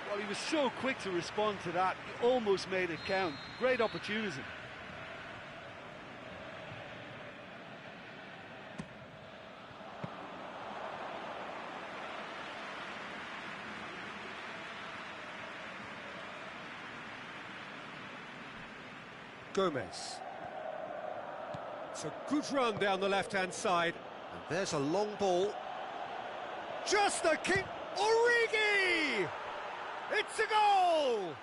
S3: Well, he was so quick to respond to that, he almost made it count. Great opportunity.
S1: Gomez. It's a good run down the left-hand side. And there's a long ball. Just a kick. Origi! It's a goal!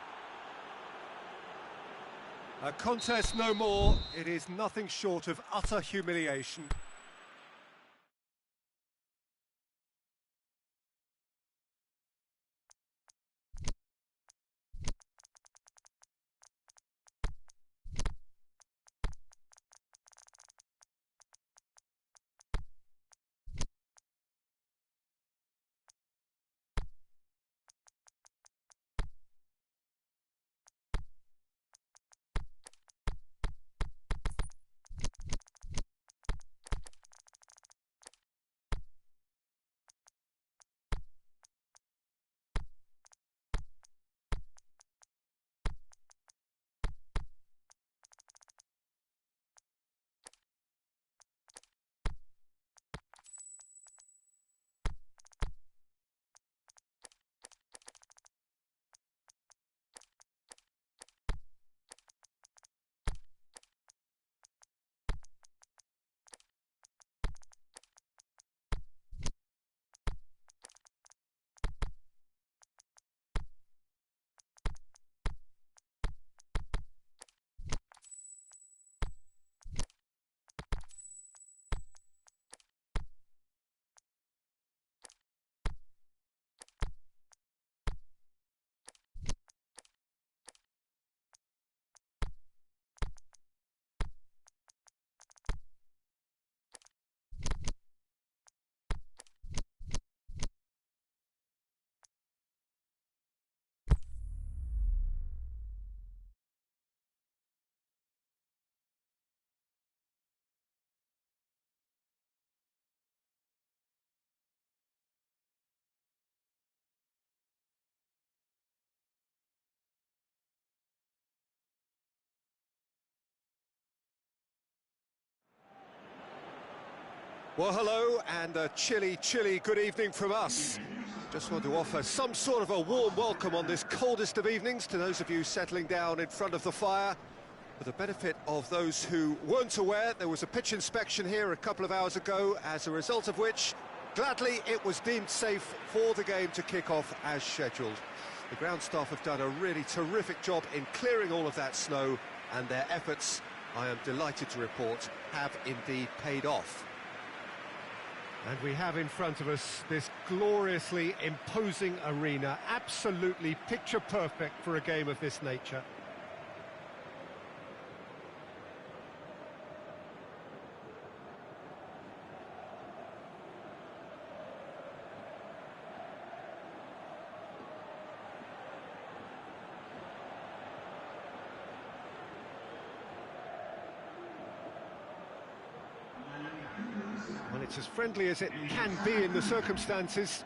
S1: A contest no more. It is nothing short of utter humiliation. Well, hello, and a chilly, chilly good evening from us. Just want to offer some sort of a warm welcome on this coldest of evenings to those of you settling down in front of the fire. For the benefit of those who weren't aware, there was a pitch inspection here a couple of hours ago, as a result of which, gladly, it was deemed safe for the game to kick off as scheduled. The ground staff have done a really terrific job in clearing all of that snow, and their efforts, I am delighted to report, have indeed paid off. And we have in front of us this gloriously imposing arena, absolutely picture perfect for a game of this nature. Well, it's as friendly as it can be in the circumstances,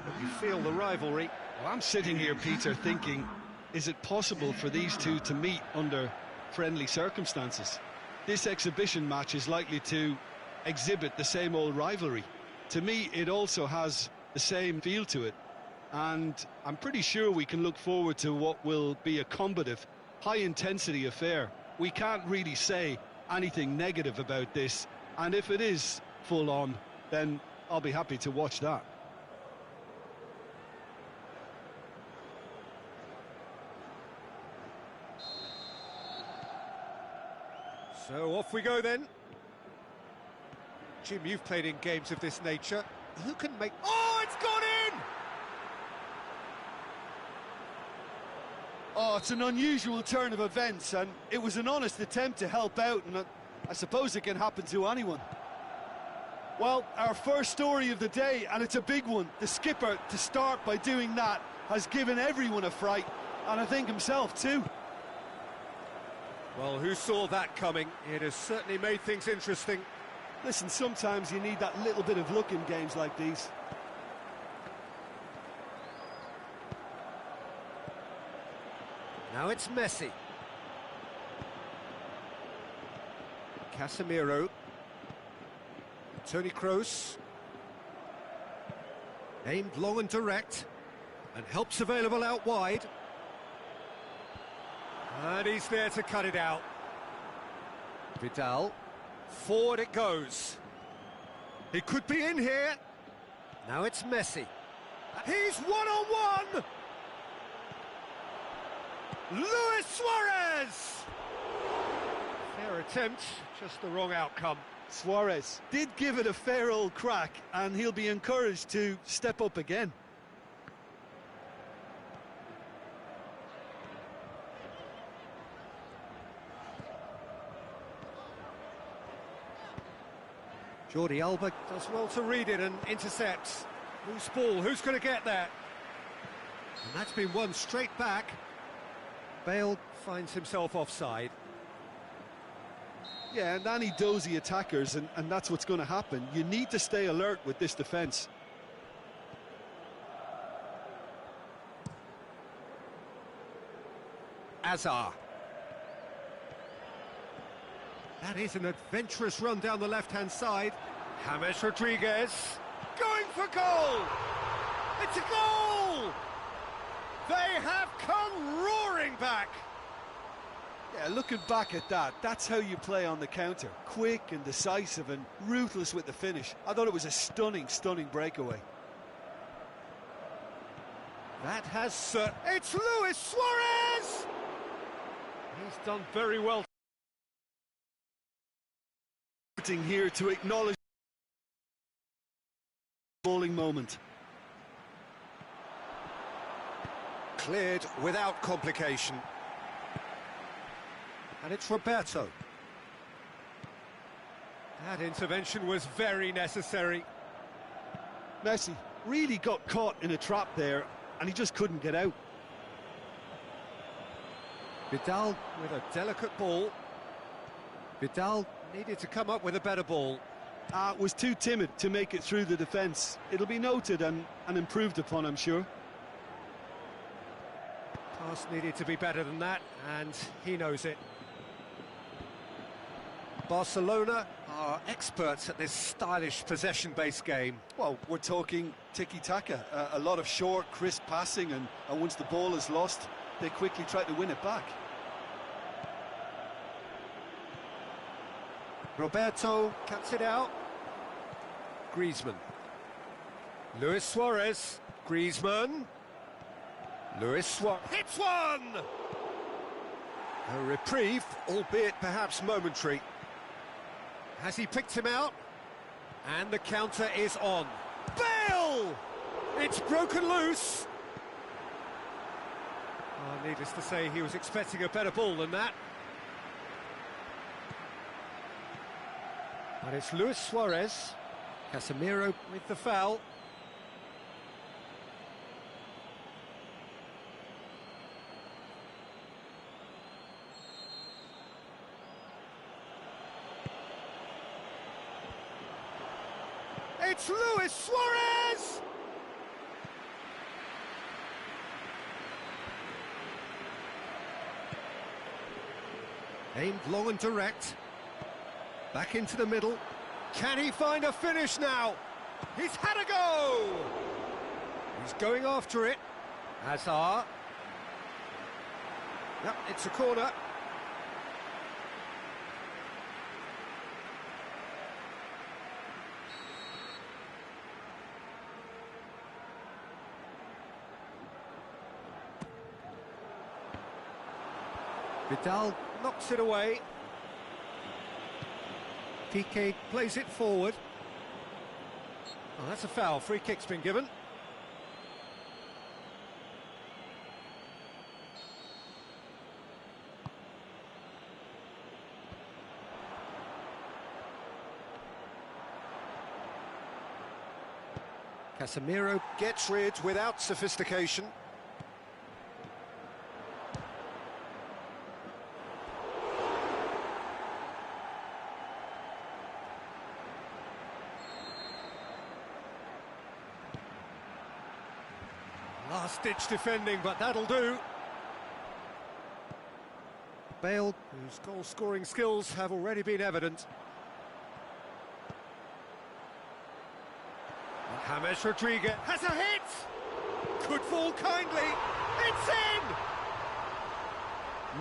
S1: but you feel the rivalry.
S2: Well, I'm sitting here, Peter, thinking, is it possible for these two to meet under friendly circumstances? This exhibition match is likely to exhibit the same old rivalry. To me, it also has the same feel to it, and I'm pretty sure we can look forward to what will be a combative, high-intensity affair. We can't really say anything negative about this, and if it is full on, then I'll be happy to watch that.
S1: So off we go then. Jim, you've played in games of this nature. Who can make... Oh, it's gone in!
S3: Oh, it's an unusual turn of events, and it was an honest attempt to help out, and I suppose it can happen to anyone. Well, our first story of the day, and it's a big one. The skipper, to start by doing that, has given everyone a fright, and I think himself too.
S1: Well, who saw that coming? It has certainly made things interesting.
S3: Listen, sometimes you need that little bit of luck in games like these.
S1: Now it's Messi. Casemiro. Toni Kroos. Aimed long and direct. And help's available out wide. And he's there to cut it out. Vidal. Forward it goes. He could be in here. Now it's Messi. He's one-on-one! Luis Suarez! Fair attempt, just the wrong outcome.
S3: Suarez did give it a fair old crack, and he'll be encouraged to step up again.
S1: Jordi Alba does well to read it and intercepts. Loose ball, who's going to get that? And that's been won straight back. Bale finds himself offside.
S3: Yeah, and any dozy attackers, and that's what's going to happen. You need to stay alert with this defence.
S1: Azar. That is an adventurous run down the left-hand side. James Rodriguez going for goal! It's a goal! They have come roaring back!
S3: Yeah, looking back at that, that's how you play on the counter. Quick and decisive and ruthless with the finish. I thought it was a stunning, stunning breakaway.
S1: That has... it's Luis Suarez! He's done very well.
S3: Here to acknowledge the bowling moment.
S1: Cleared without complication. And it's Roberto. That intervention was very necessary.
S3: Messi really got caught in a trap there, and he just couldn't get out.
S1: Vidal with a delicate ball. Vidal needed to come up with a better ball.
S3: Was too timid to make it through the defence. It'll be noted and improved upon, I'm sure.
S1: Pass needed to be better than that, and he knows it. Barcelona are experts at this stylish possession-based game.
S3: Well, we're talking tiki-taka, a lot of short, crisp passing, and once the ball is lost, they quickly try to win it back.
S1: Roberto cuts it out. Griezmann. Luis Suarez. Griezmann. Luis Suarez. Hits one! A reprieve, albeit perhaps momentary. Has he picked him out? And the counter is on. Bale! It's broken loose. Oh, needless to say, he was expecting a better ball than that. And it's Luis Suarez. Casemiro with the foul. It's Luis Suarez! Aimed long and direct. Back into the middle. Can he find a finish now? He's had a go! He's going after it. Hazard. Yep, it's a corner. Vidal knocks it away. Piqué plays it forward. Oh, that's a foul. Free kick's been given. Casemiro gets rid without sophistication. Last-ditch defending, but that'll do. Bale, whose goal-scoring skills have already been evident. James Rodriguez has a hit! Could fall kindly. It's in!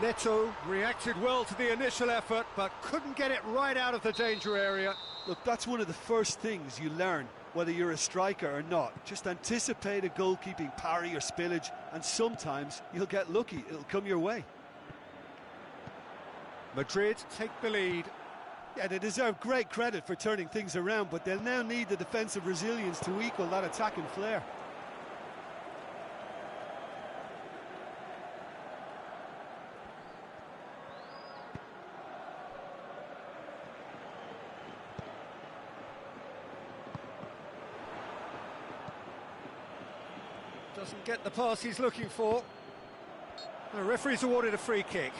S1: Neto reacted well to the initial effort, but couldn't get it right out of the danger area.
S3: Look, that's one of the first things you learn, whether you're a striker or not. Just anticipate a goalkeeping parry or spillage, and sometimes you'll get lucky. It'll come your way.
S1: Madrid take the lead.
S3: Yeah, they deserve great credit for turning things around, but they'll now need the defensive resilience to equal that attacking flair.
S1: Doesn't get the pass he's looking for. The referee's awarded a free kick.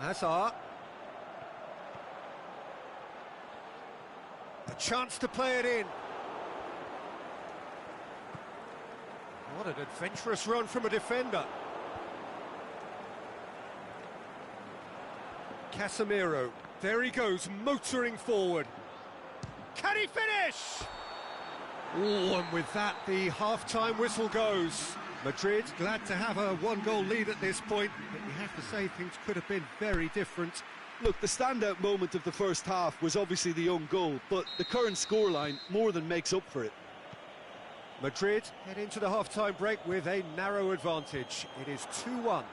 S1: Hazard. A chance to play it in. What an adventurous run from a defender. Casemiro. There he goes, motoring forward. Can he finish? Oh, and with that, the half-time whistle goes. Madrid glad to have a one-goal lead at this point, but you have to say things could have been very different.
S3: Look, the standout moment of the first half was obviously the own goal, but the current scoreline more than makes up for it.
S1: Madrid head into the half-time break with a narrow advantage. It is 2-1.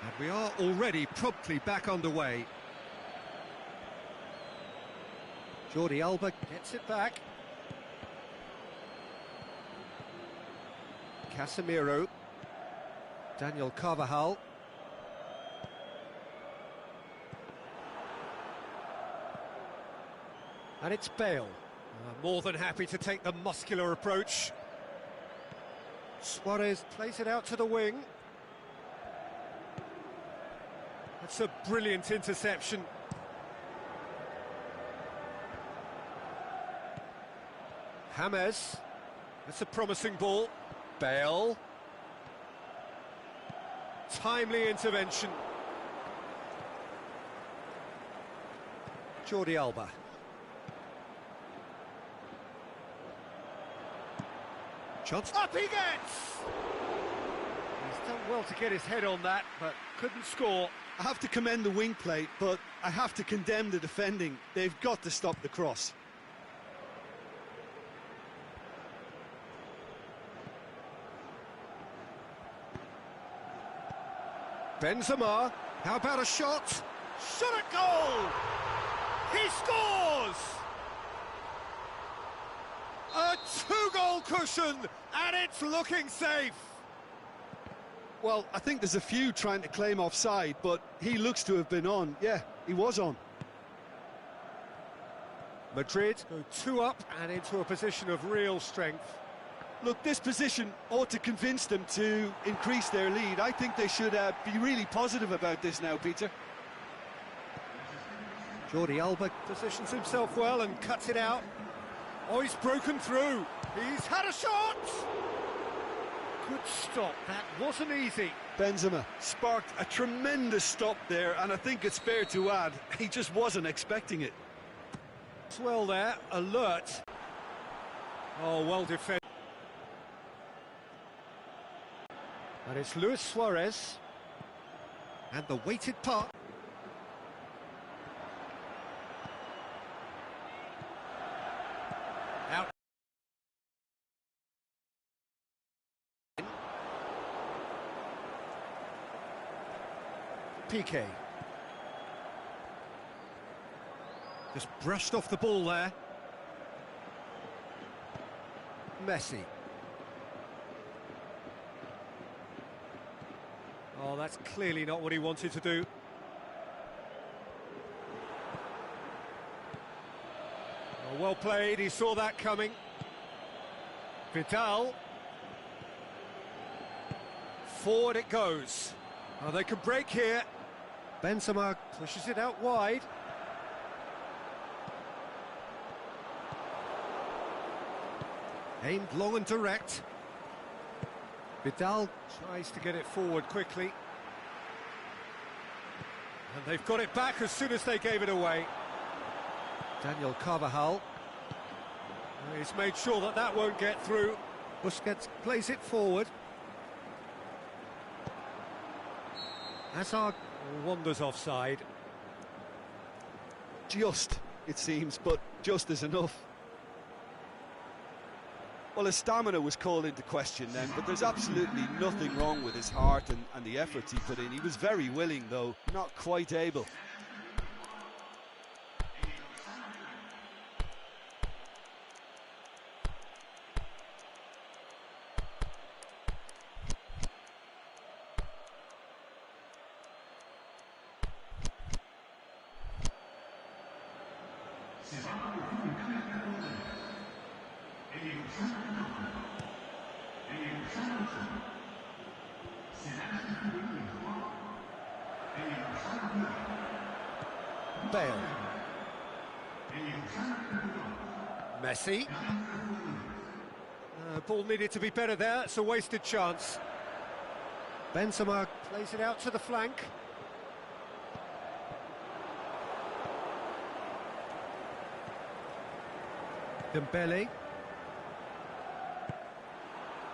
S1: And we are already promptly back underway. Jordi Alba gets it back. Casemiro. Daniel Carvajal. And it's Bale. More than happy to take the muscular approach. Suarez plays it out to the wing. That's a brilliant interception. James. That's a promising ball. Bale. Timely intervention. Jordi Alba. Chance. Up he gets! He's done well to get his head on that, but couldn't score.
S3: I have to commend the wing play, but I have to condemn the defending. They've got to stop the cross.
S1: Benzema, how about a shot? Shot at goal! He scores! A two-goal cushion, and it's looking safe.
S3: Well, I think there's a few trying to claim offside, but he looks to have been on. Yeah, he was on.
S1: Madrid go 2 up and into a position of real strength.
S3: Look, this position ought to convince them to increase their lead. I think they should be really positive about this now, Peter.
S1: Jordi Alba positions himself well and cuts it out. Oh, he's broken through. He's had a shot! Good stop, that wasn't easy.
S2: Benzema sparked a tremendous stop there, and I think it's fair to add, he just wasn't expecting it.
S1: Well there, alert. Oh, well defended. And it's Luis Suarez. And the weighted pass. Out. Piqué. Just brushed off the ball there. Messi. Oh, that's clearly not what he wanted to do. Oh, well played, he saw that coming. Vidal. Forward it goes. Oh, they can break here. Benzema pushes it out wide. Aimed long and direct. Vidal tries to get it forward quickly. And they've got it back as soon as they gave it away. Daniel Carvajal. He's made sure that that won't get through. Busquets plays it forward. Hazard wanders offside.
S2: Just, it seems, but just is enough. Well, his stamina was called into question then, but there's absolutely nothing wrong with his heart and the efforts he put in. He was very willing, though, not quite able.
S1: Bale. Messi. Ball needed to be better there, it's a wasted chance. Benzema plays it out to the flank. Dembele.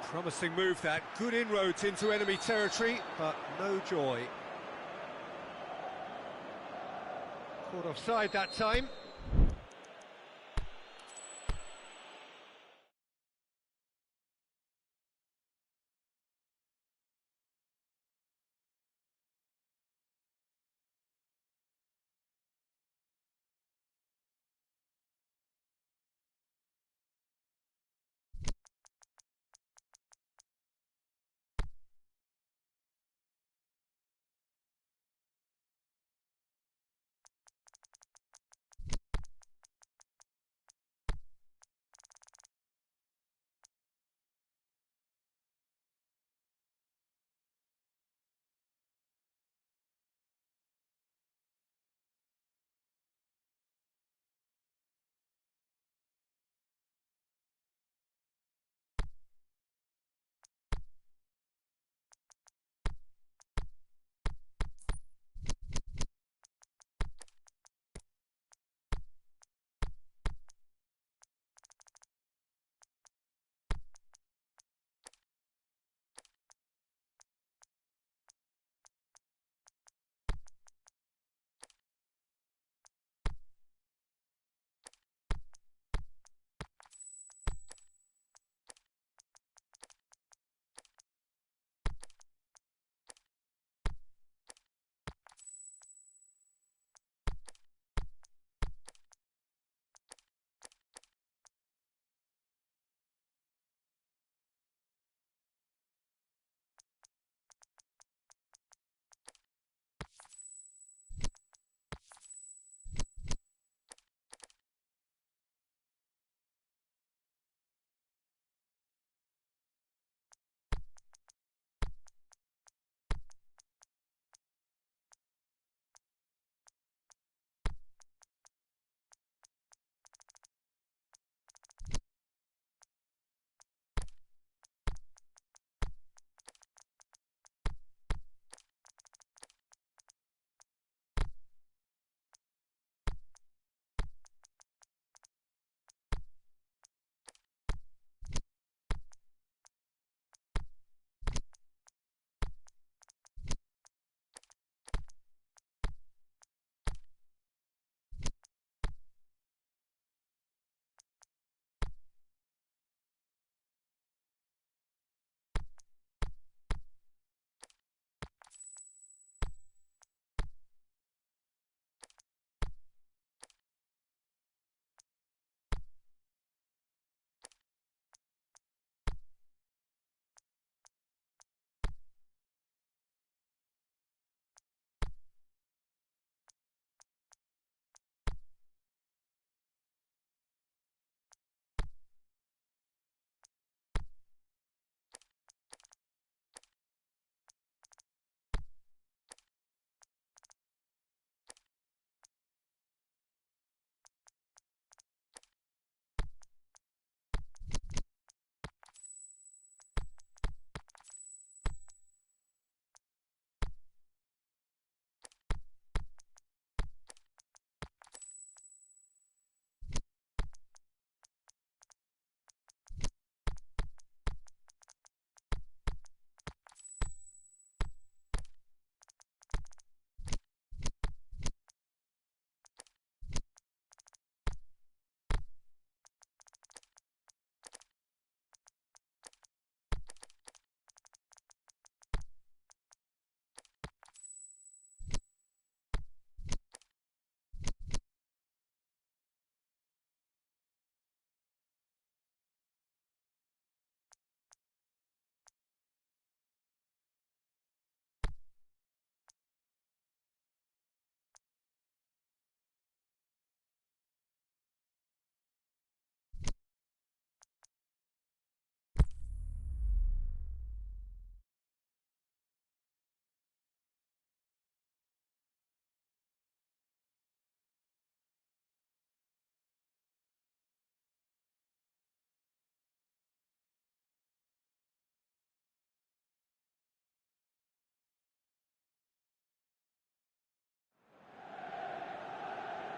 S1: Promising move that, good inroads into enemy territory, but no joy. Caught offside that time.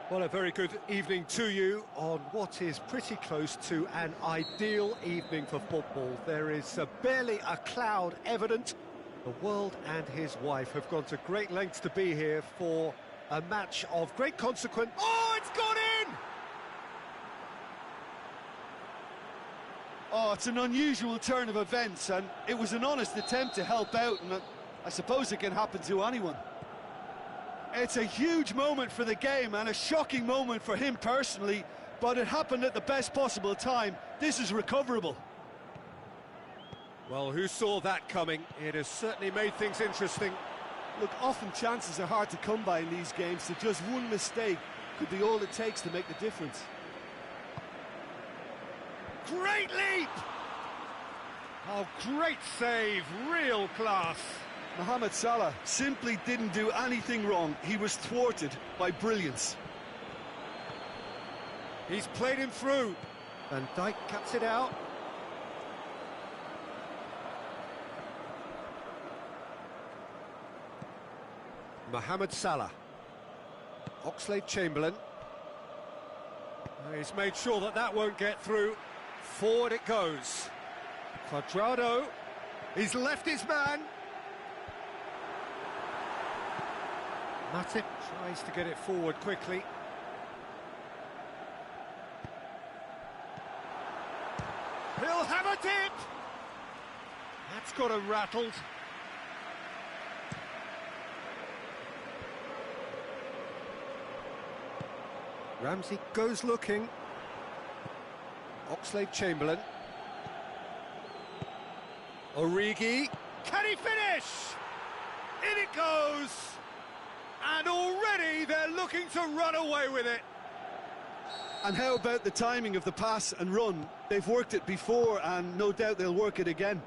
S1: Well, a very good evening to you on what is pretty close to an ideal evening for football. There is barely a cloud evident. The world and his wife have gone to great lengths to be here for a match of great consequence. Oh, it's gone in!
S3: Oh, it's an unusual turn of events, and it was an honest attempt to help out, and I suppose it can happen to anyone. It's a huge moment for the game and a shocking moment for him personally, but it happened at the best possible time. This is recoverable.
S1: Well, who saw that coming? It has certainly made things interesting.
S3: Look, often chances are hard to come by in these games, so just one mistake could be all it takes to make the difference.
S1: Great leap! Oh, great save, real class.
S3: Mohamed Salah simply didn't do anything wrong. He was thwarted by brilliance.
S1: He's played him through. Van Dijk cuts it out. Mohamed Salah. Oxlade-Chamberlain. He's made sure that that won't get through. Forward it goes. Cuadrado. He's left his man. Matip tries to get it forward quickly. He'll have a dip! That's got him rattled. Ramsey goes looking. Oxlade-Chamberlain. Origi. Can he finish? In it goes! And already they're looking to run away with it.
S3: And how about the timing of the pass and run? They've worked it before and no doubt they'll work it again.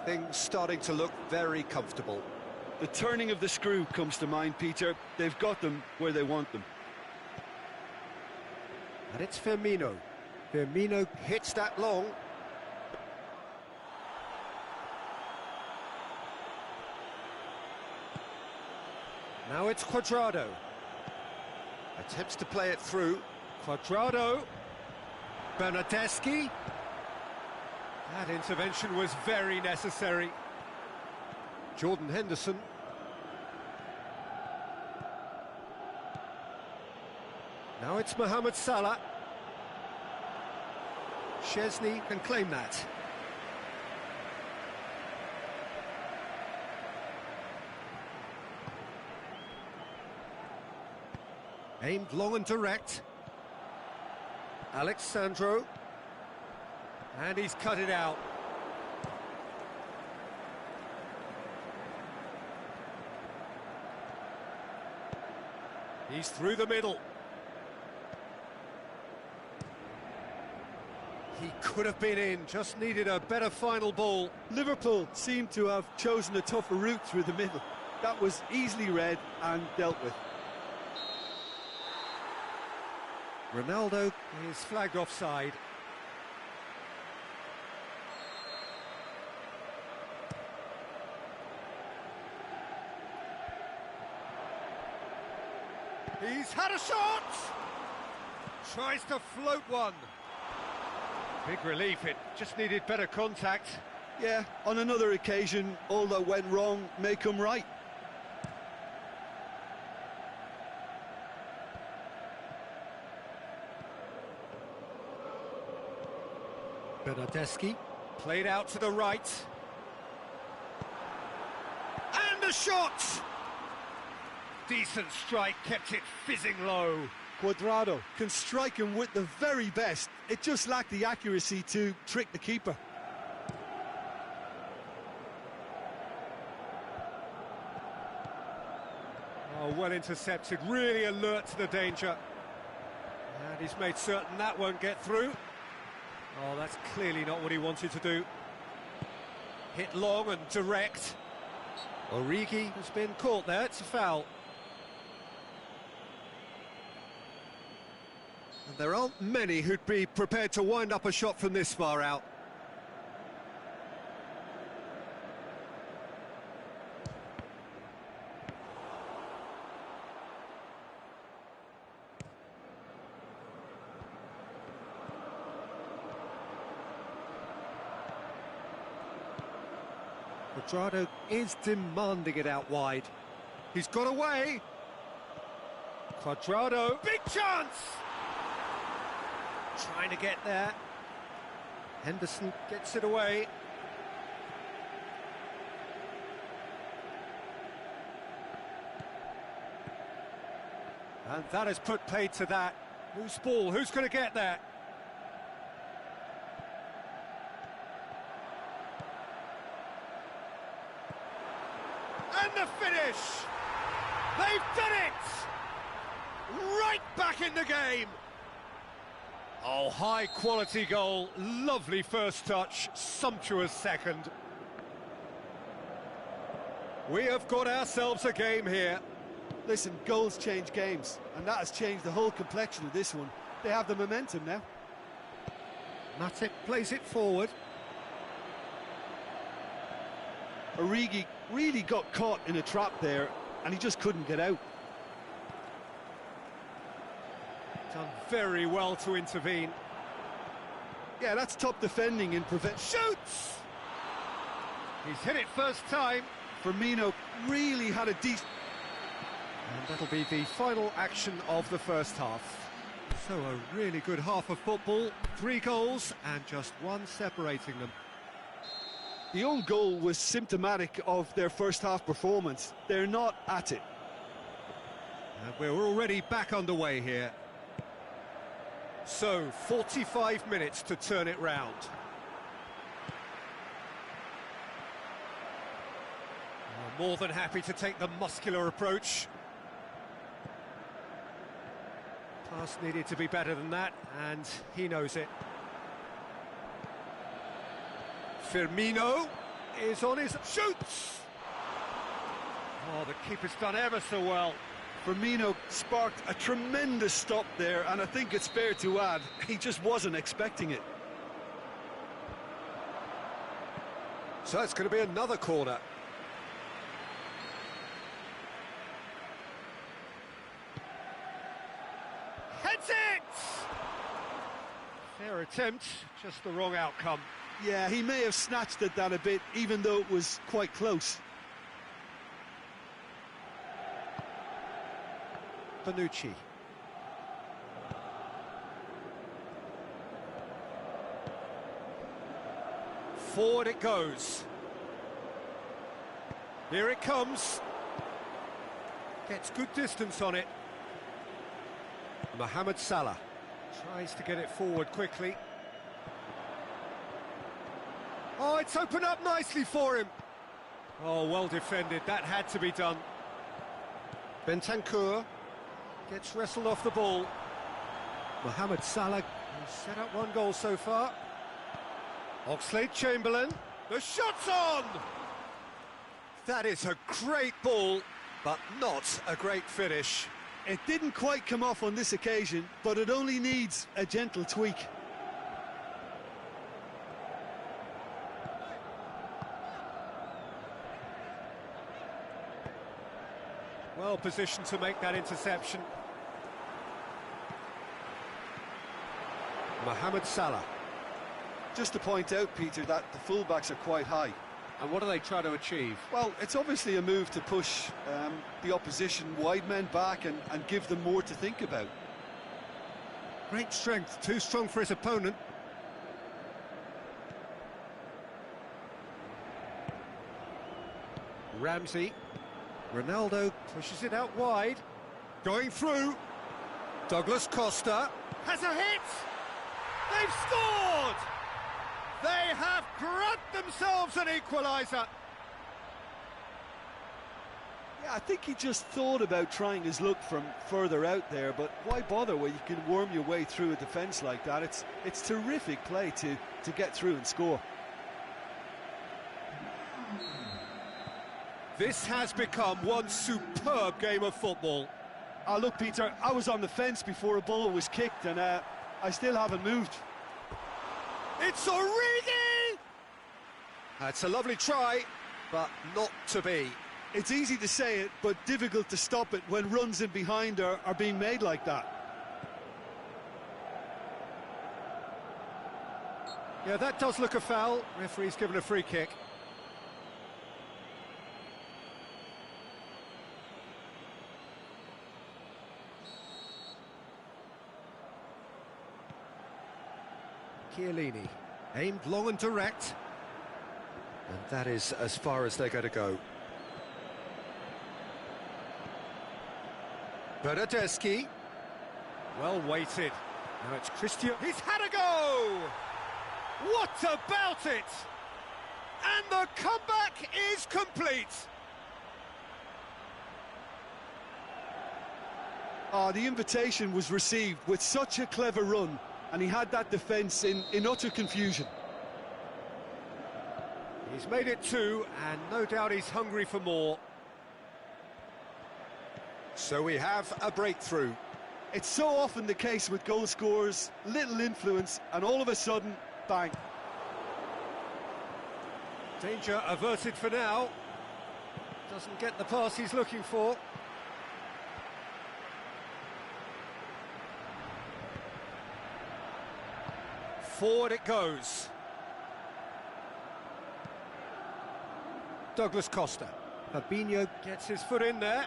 S1: Things starting to look very comfortable.
S3: The turning of the screw comes to mind, Peter. They've got them where they want them.
S1: And it's Firmino. Firmino hits that long. Now it's Cuadrado. Attempts to play it through. Cuadrado. Bernardeschi. That intervention was very necessary. Jordan Henderson. Now it's Mohamed Salah. Chesney can claim that. Aimed long and direct. Alexandro. And he's cut it out. He's through the middle. He could have been in, just needed a better final ball.
S3: Liverpool seem to have chosen a tougher route through the middle. That was easily read and dealt with.
S1: Ronaldo is flagged offside. He's had a shot! Tries to float one. Big relief, it just needed better contact.
S3: Yeah, on another occasion, all that went wrong may come right.
S1: Bernardeschi played out to the right. And a shot! Decent strike, kept it fizzing low.
S3: Cuadrado can strike him with the very best. It just lacked the accuracy to trick the keeper.
S1: Oh, well intercepted, really alert to the danger. And he's made certain that won't get through. Oh, that's clearly not what he wanted to do. Hit long and direct. Origi has been caught there, it's a foul. And there aren't many who'd be prepared to wind up a shot from this far out. Cuadrado is demanding it out wide. He's got away. Cuadrado, big chance! Trying to get there. Henderson gets it away. And that has put paid to that. Loose ball, who's going to get there? And the finish! They've done it! Right back in the game! Oh, high quality goal, lovely first touch, sumptuous second. We have got ourselves a game here.
S3: Listen, goals change games, and that has changed the whole complexion of this one. They have the momentum now.
S1: Matic plays it forward.
S3: Origi really got caught in a trap there, and he just couldn't get out.
S1: Done very well to intervene.
S3: Yeah, that's top defending in prevent.
S1: Shoots! He's hit it first time.
S3: Firmino really had a decent...
S1: And that'll be the final action of the first half. So a really good half of football, 3 goals and just one separating them.
S3: The own goal was symptomatic of their first half performance. They're not at it.
S1: And we're already back underway here. So, 45 minutes to turn it round. More than happy to take the muscular approach. Pass needed to be better than that, and he knows it. Firmino is on his... shoots! Oh, the keeper's done ever so well.
S3: Firmino sparked a tremendous stop there, and I think it's fair to add, he just wasn't expecting it.
S1: So it's going to be another corner. Heads it! Fair attempt, just the wrong outcome.
S3: Yeah, he may have snatched at that a bit, even though it was quite close.
S1: Bonucci. Forward it goes. Here it comes. Gets good distance on it. Mohamed Salah tries to get it forward quickly. Oh, it's opened up nicely for him. Oh, well defended. That had to be done. Bentancur gets wrestled off the ball. Mohamed Salah has set up 1 goal so far. Oxlade-Chamberlain, the shot's on! That is a great ball, but not a great finish.
S3: It didn't quite come off on this occasion, but it only needs a gentle tweak.
S1: Well positioned to make that interception. Mohamed Salah.
S3: Just to point out, Peter, that the fullbacks are quite high.
S1: And what do they try to achieve?
S3: Well, it's obviously a move to push the opposition wide men back and give them more to think about.
S1: Great strength, too strong for his opponent. Ramsey. Ronaldo pushes it out wide. Going through. Douglas Costa has a hit! They've scored! They have grabbed themselves an equaliser.
S3: Yeah, I think he just thought about trying his luck from further out there, but why bother when you can worm your way through a defence like that? It's terrific play to get through and score.
S1: This has become one superb game of football.
S3: Look, Peter, I was on the fence before a ball was kicked, and I still haven't moved.
S1: It's Origi! It's a lovely try, but not to be.
S3: It's easy to say it, but difficult to stop it when runs in behind are being made like that.
S1: Yeah, that does look a foul. Referee's given a free kick. Chiellini, aimed long and direct. And that is as far as they're going to go. Bernardeschi. Well weighted. Now it's Christian. He's had a go! What about it? And the comeback is complete.
S3: The invitation was received with such a clever run, and he had that defence in utter confusion.
S1: He's made it two, and no doubt he's hungry for more. So we have a breakthrough.
S3: It's so often the case with goal scorers, little influence, and all of a sudden, bang.
S1: Danger averted for now. Doesn't get the pass he's looking for. Forward it goes. Douglas Costa. Fabinho gets his foot in there.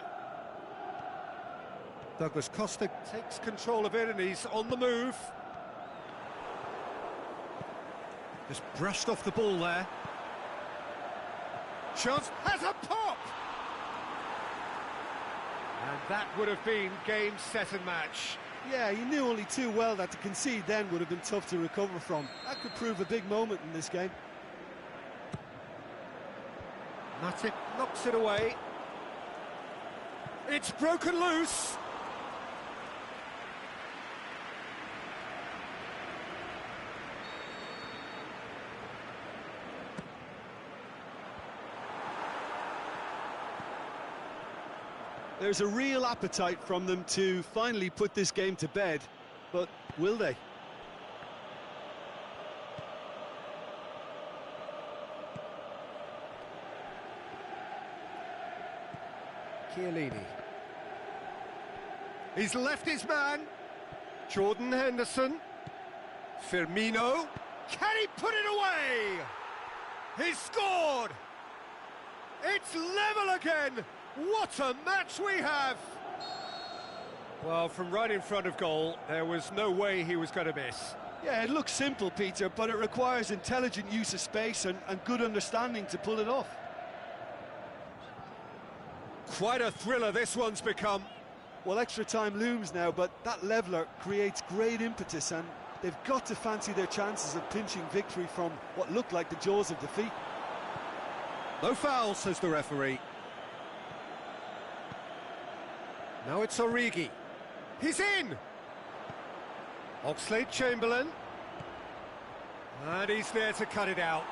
S1: Douglas Costa takes control of it and he's on the move. Just brushed off the ball there. Chance has a pop! And that would have been game, set and match.
S3: Yeah, he knew only too well that to concede then would have been tough to recover from. That could prove a big moment in this game.
S1: Matip knocks it away. It's broken loose.
S3: There's a real appetite from them to finally put this game to bed, but will they?
S1: Chiellini. He's left his man. Jordan Henderson. Firmino. Can he put it away? He's scored! It's level again! What a match we have! Well, from right in front of goal, there was no way he was going to miss.
S3: Yeah, it looks simple, Peter, but it requires intelligent use of space and good understanding to pull it off.
S1: Quite a thriller this one's become.
S3: Well, extra time looms now, but that leveller creates great impetus, and they've got to fancy their chances of pinching victory from what looked like the jaws of defeat.
S1: No foul, says the referee. Now it's Origi. He's in! Oxlade-Chamberlain. And he's there to cut it out.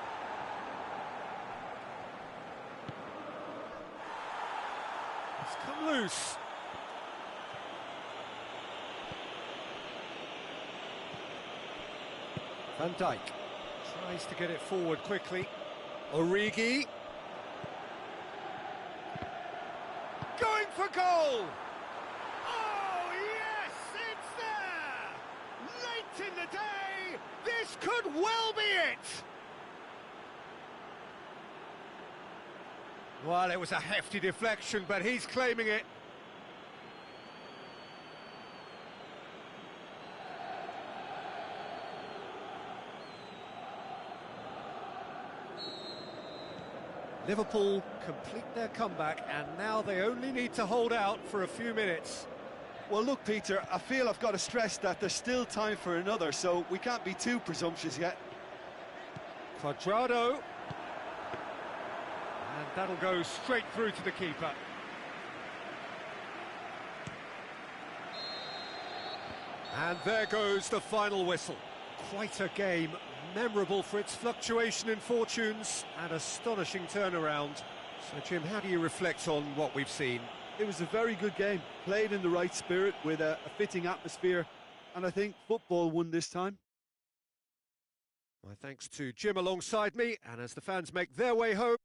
S1: It's come loose. Van Dijk tries to get it forward quickly. Origi. Going for goal! Oh, yes, it's there! Late in the day, this could well be it! Well, it was a hefty deflection, but he's claiming it. Liverpool complete their comeback, and now they only need to hold out for a few minutes.
S3: Well, look, Peter, I feel I've got to stress that there's still time for another, so we can't be too presumptuous yet.
S1: Cuadrado. And that'll go straight through to the keeper. And there goes the final whistle. Quite a game, memorable for its fluctuation in fortunes and astonishing turnaround. So, Jim, how do you reflect on what we've seen?
S3: It was a very good game, played in the right spirit with a fitting atmosphere, and I think football won this time.
S1: My thanks to Jim alongside me, and as the fans make their way home,